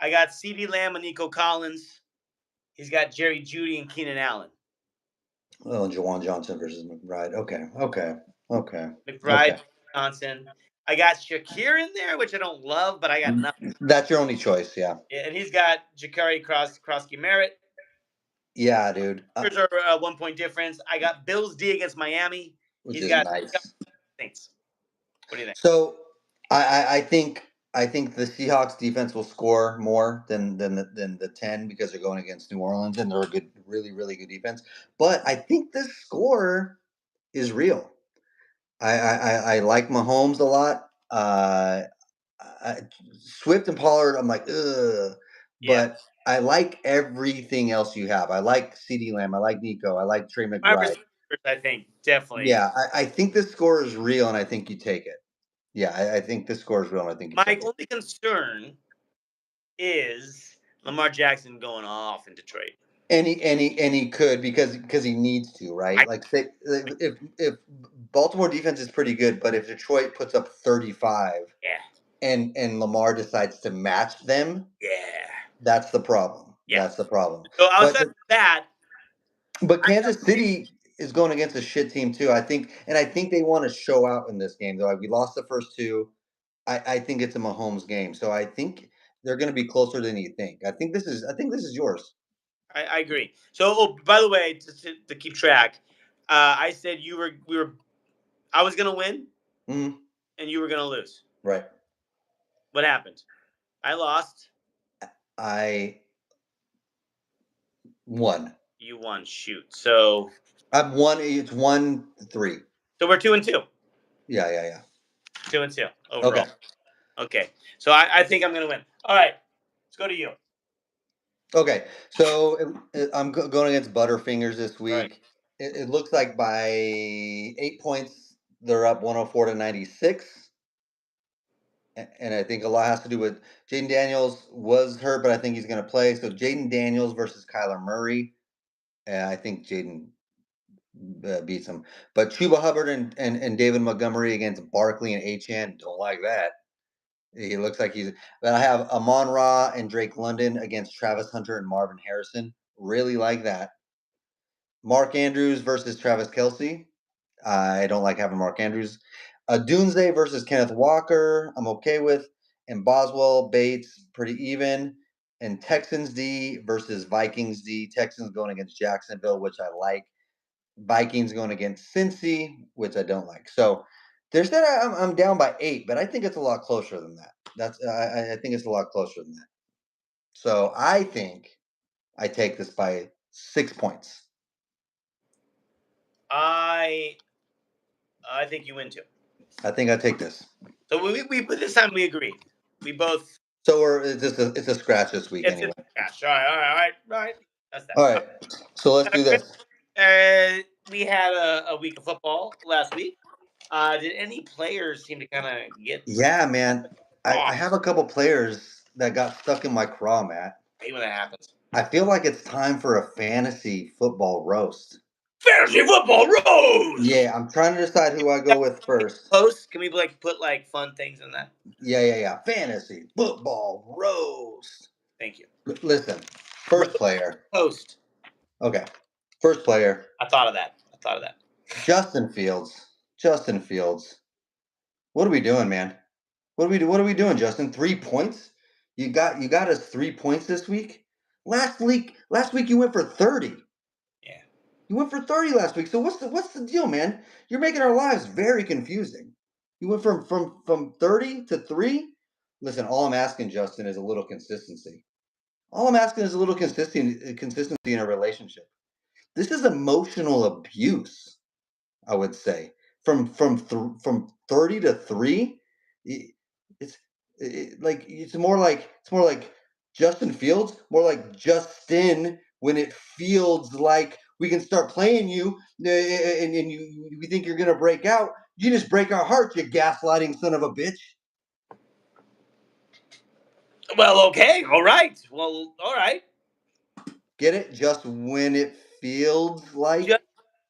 I got CeeDee Lamb and Nico Collins. He's got Jerry Jeudy and Keenan Allen. Oh, Jawan Johnson versus McBride. Okay. McBride, Johnson. I got Shakir in there, which I don't love, but I got nothing. That's your only choice, yeah. And he's got Jakari Krosky Merritt. Yeah, dude. Here's our 1 point difference. I got Bills D against Miami. Which He's is got nice. Saints. What do you think? So I think the Seahawks defense will score more than the 10 because they're going against New Orleans and they're a good, really, really good defense. But I think this score is real. I like Mahomes a lot. Swift and Pollard, I'm like, ugh. Yeah. But I like everything else you have. I like CeeDee Lamb. I like Nico. I like Trey My McBride. receivers, I think, definitely. Yeah, I think this score is real, and I think you take it. Yeah, I think this score is real, and I think you My take it. only concern is Lamar Jackson going off in Detroit. And he could because he needs to, right? Like say if Baltimore defense is pretty good, but if Detroit puts up 35, and Lamar decides to match them, that's the problem. Yeah. That's the problem. So outside of that, but Kansas City is going against a shit team too. I think they want to show out in this game. Though like, we lost the first two. I think it's a Mahomes game, so I think they're going to be closer than you think. I think this is yours. I agree. So, by the way, to keep track, I said I was gonna win, and you were gonna lose. Right. What happened? I lost. I won. You won. Shoot. So I've won. It's 1-3. So we're 2-2. Yeah. 2-2 overall. Okay. So I think I'm gonna win. All right. Let's go to you. Okay. So I'm going against Butterfingers this week. Right. It looks like by 8 points they're up 104-96. And I think a lot has to do with Jaden Daniels was hurt, but I think he's going to play. So Jaden Daniels versus Kyler Murray. And I think Jaden beats him. But Chuba Hubbard and David Montgomery against Barkley and Achane. Don't like that. He looks like he's. Then I have Amon-Ra and Drake London against Travis Hunter and Marvin Harrison. Really like that. Mark Andrews versus Travis Kelce. I don't like having Mark Andrews. Dunze versus Kenneth Walker. I'm okay with. And Boswell, Bates, pretty even. And Texans D versus Vikings D. Texans going against Jacksonville, which I like. Vikings going against Cincy, which I don't like. So there's that. I'm down by 8, but I think it's a lot closer than that. I think it's a lot closer than that. So I think I take this by 6 points. I think you win too. I think I take this. So we this time we agreed. We both. So it's a scratch this week it's anyway. A scratch. All right. That's that. All right. So let's do this. We had a week of football last week. Did any players seem to kind of get? Yeah, man. I have a couple players that got stuck in my craw, Matt. I hate when that happens. I feel like it's time for a fantasy football roast. Fantasy football roast. Yeah, I'm trying to decide who I go with first. Post? Can we put fun things in that? Yeah. Fantasy football roast. Thank you. Listen, first player. Post. Okay, first player. I thought of that. Justin Fields. What are we doing, man? What are we doing, Justin? 3 points? You got us 3 points this week? Last week you went for 30. Yeah. You went for 30 last week. So what's the deal, man? You're making our lives very confusing. You went from 30 to 3? Listen, all I'm asking, Justin, is a little consistency. All I'm asking is a little consistency in a relationship. This is emotional abuse, I would say. From 30 to 3, it's more like Justin Fields, more like Justin when it feels like we can start playing you and you think you're gonna break out. You just break our hearts, you gaslighting son of a bitch. Well, okay, all right. Well, all right. Get it? Just when it feels like.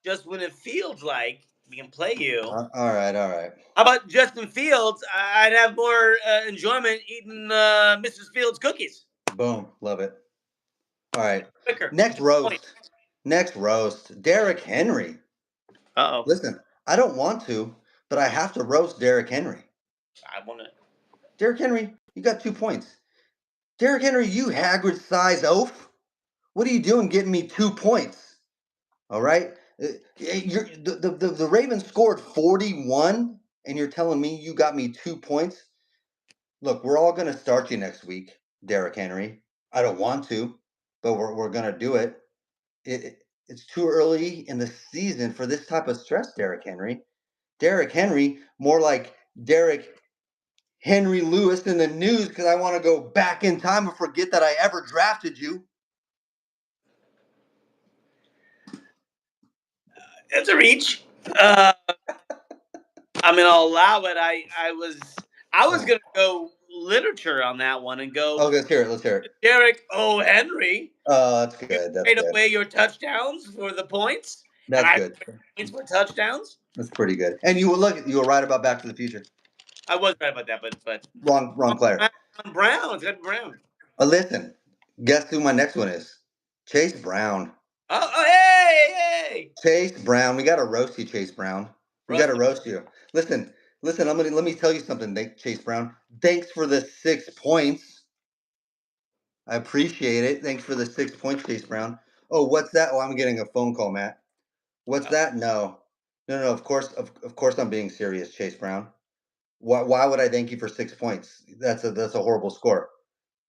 Just when it feels like we can play you. All right. How about Justin Fields? I'd have more enjoyment eating Mrs. Fields cookies. Boom, love it. All right. Quicker. Next roast. Next roast, Derrick Henry. Uh-oh. Listen, I don't want to, but I have to roast Derrick Henry. I want to. Derrick Henry, you got 2 points. Derrick Henry, you Hagrid-sized oaf. What are you doing getting me 2 points? All right? The Ravens scored 41, and you're telling me you got me 2 points? Look, we're all going to start you next week, Derrick Henry. I don't want to, but we're going to do it. It's too early in the season for this type of stress, Derrick Henry. Derrick Henry, more like Derrick Henry Lewis in the news because I want to go back in time and forget that I ever drafted you. It's a reach. I mean, I'll allow it. I was gonna go literature on that one and go. Oh, let's hear it. Let's hear it. Derrick O. Henry. Oh, that's good. That's Trade good. away your touchdowns for the points. That's and good. Points for touchdowns. That's pretty good. And you were right about Back to the Future. I was right about that, but Wrong player. Brown. It's got Brown. Listen, guess who my next one is? Chase Brown. Oh, hey. Chase Brown. We got to roast you, Chase Brown. We got to roast you. Listen. Let me tell you something, Chase Brown. Thanks for the 6 points. I appreciate it. Thanks for the 6 points, Chase Brown. Oh, what's that? Oh, I'm getting a phone call, Matt. What's that? No. Of course I'm being serious, Chase Brown. Why would I thank you for 6 points? That's a horrible score.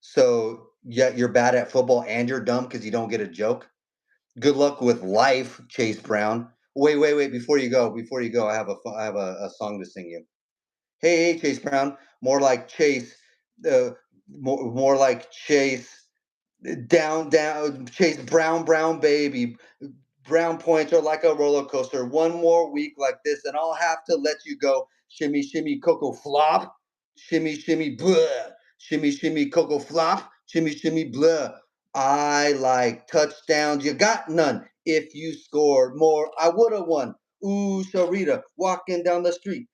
So yeah, you're bad at football and you're dumb because you don't get a joke. Good luck with life, Chase Brown. Wait. Before you go, I have a song to sing you. Hey, Chase Brown. More like Chase. More like Chase. Down. Chase Brown, baby. Brown points are like a roller coaster. One more week like this, and I'll have to let you go. Shimmy, cocoa flop. Shimmy, blah. Shimmy, cocoa flop. Shimmy, blah. I like touchdowns. You got none. If you scored more, I would have won. Ooh, Sharita, walking down the street.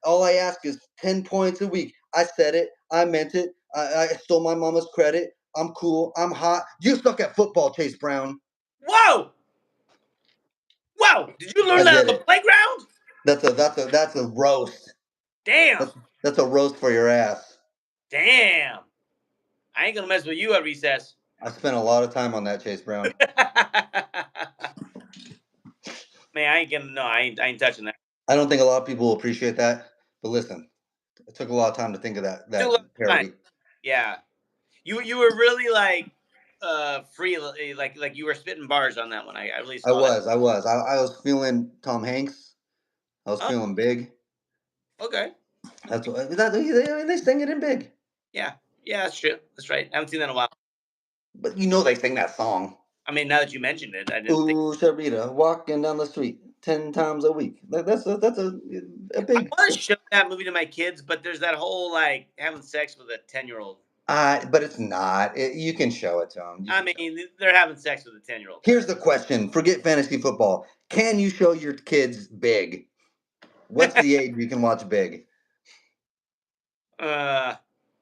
All I ask is 10 points a week. I said it. I meant it. I stole my mama's credit. I'm cool. I'm hot. You suck at football, Chase Brown. Whoa! Did you learn that on the playground? That's a roast. Damn. That's a roast for your ass. Damn. I ain't gonna mess with you at recess. I spent a lot of time on that, Chase Brown. Man, I ain't touching that. I don't think a lot of people will appreciate that, but listen, it took a lot of time to think of that parody. Yeah, you were really like free, like you were spitting bars on that one. I really saw I was feeling Tom Hanks. I was feeling big. Okay. That's what they sing it in Big. Yeah, that's true. That's right. I haven't seen that in a while. But they sing that song. I mean, now that you mentioned it, I didn't. Ooh, Sharita, walking down the street 10 times a week. That's a big. I want to show that movie to my kids, but there's that whole like having sex with a 10-year-old. But it's not. You can show it to them. I mean, they're having sex with a 10-year-old. Here's the question. Forget fantasy football. Can you show your kids Big? What's the age you can watch Big?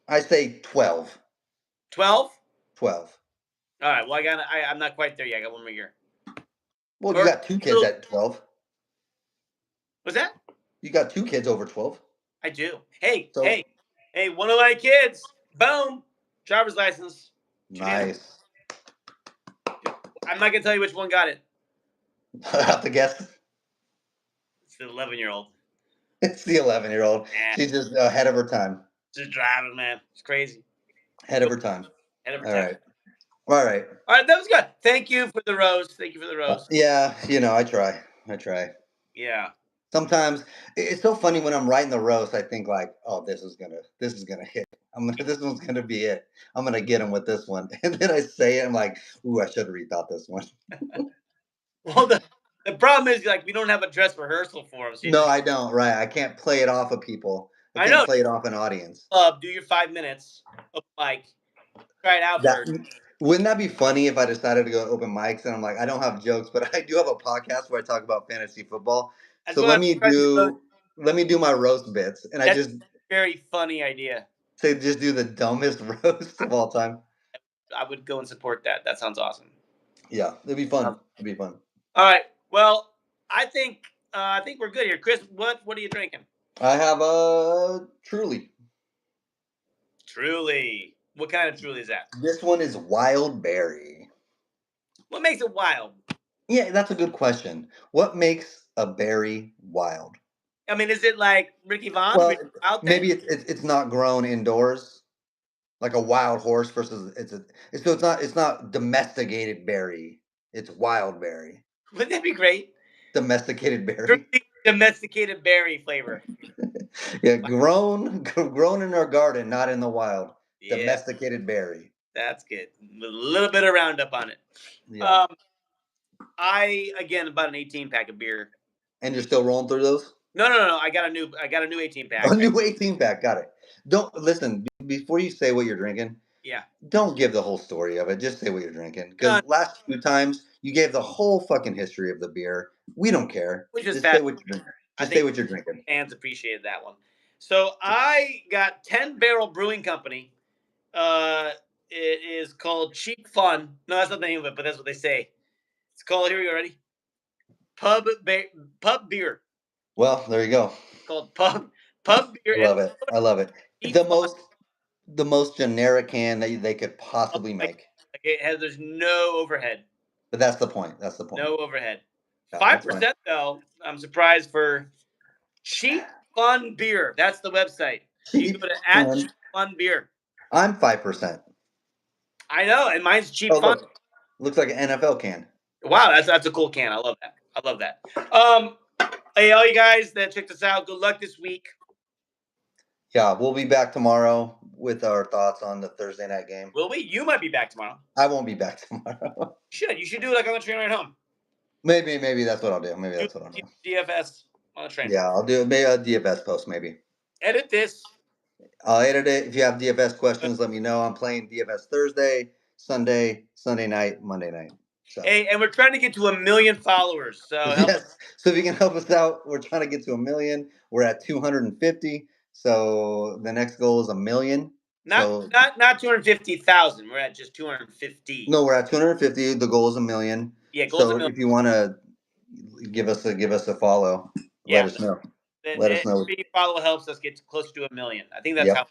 I say 12. 12? 12. All right. Well, I'm not quite there yet. I got one more year. Well, you got 2 kids at 12. What's that? You got 2 kids over 12. I do. Hey, one of my kids. Boom. Driver's license. Nice. I'm not gonna tell you which one got it. I have to guess. It's the 11-year-old. It's the 11-year-old. Yeah. She's just ahead of her time. Just driving, man. It's crazy. Ahead of her time. All right. All right. That was good. Thank you for the roast. Yeah, I try. Yeah. Sometimes it's so funny when I'm writing the roast. I think like, oh, this is gonna hit. This one's gonna be it. I'm gonna get him with this one, and then I say it. I'm like, ooh, I should have rethought this one. Well, the problem is like we don't have a dress rehearsal for him. So no, I don't. Right, I can't play it off of people. I can't play it off an audience. Do your 5 minutes of mic. Try it out first. Wouldn't that be funny if I decided to go open mics and I'm like, I don't have jokes, but I do have a podcast where I talk about fantasy football. So let me do my roast bits, and that's a very funny idea. So just do the dumbest roast of all time. I would go and support that. That sounds awesome. Yeah, it'd be fun. It'd be fun. All right. Well, I think we're good here. Chris, what are you drinking? I have a Truly. Truly. What kind of Truly is that? This one is wild berry. What makes it wild? Yeah, that's a good question. What makes a berry wild? I mean, is it like Ricky Vaughn, Well, Ricky Wild maybe thing? it's not grown indoors, like a wild horse versus it's not domesticated berry. It's wild berry. Wouldn't that be great? Domesticated berry. Truly domesticated berry flavor. Yeah, grown in our garden, not in the wild. Yeah, Domesticated berry. that's good. With a little bit of Roundup on it. Yeah. I again bought an 18 pack of beer. And you're still rolling through those? No. I got a new 18 pack. A new 18 pack. Got it. Don't listen before you say what you're drinking. Yeah. Don't give the whole story of it. Just say what you're drinking. No, Because last few times you gave the whole fucking history of the beer. We don't care. which was Just fast. say what you're drinking. I Just say think what you're drinking. fans appreciated that one. So I got 10 Barrel Brewing Company. It is called Cheap Fun. No, that's not the name of it, but that's what they say. It's called. Here we go. Ready? Pub beer. Well, there you go. It's called pub beer. I love it. I love it. Cheap The Fun. most generic can that they could possibly Like, make. it has. There's no overhead. But that's the point. That's the point. No overhead. Yeah, that's fine. 5% though. I'm surprised for Cheap Fun Beer. That's the website. You can go to Fun. Cheap Fun Beer. I'm 5%. I know, and mine's Cheap Oh, Fun. look. Looks like an NFL can. Wow, that's a cool can. I love that. I love that. Hey, all you guys that checked us out, good luck this week. Yeah, we'll be back tomorrow with our thoughts on the Thursday night game. Will we? You might be back tomorrow. I won't be back tomorrow. You should do it like on the train ride home. Maybe that's what I'll do. Maybe that's what I'll do. DFS on the train. Yeah, I'll do maybe a DFS post. Maybe Edit this. I'll edit it. If you have DFS questions, let me know. I'm playing DFS Thursday, Sunday night, Monday night. So. Hey, and we're trying to get to 1 million followers. So yes. So if you can help us out, we're trying to get to 1 million. We're at 250. So the next goal is 1 million. Not 250,000. We're at just 250. No, we're at 250. The goal is 1 million. Yeah, goal's so 1 million. If you want to give us a follow, let us know. Let us know. Every follow helps us get closer to 1 million. I think that's how.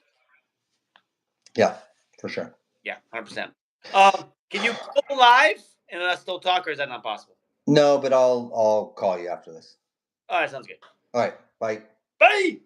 Yeah, for sure. Yeah, 100%. Can you go live and let us still talk, or is that not possible? No, but I'll call you after this. All right, sounds good. All right, bye. Bye.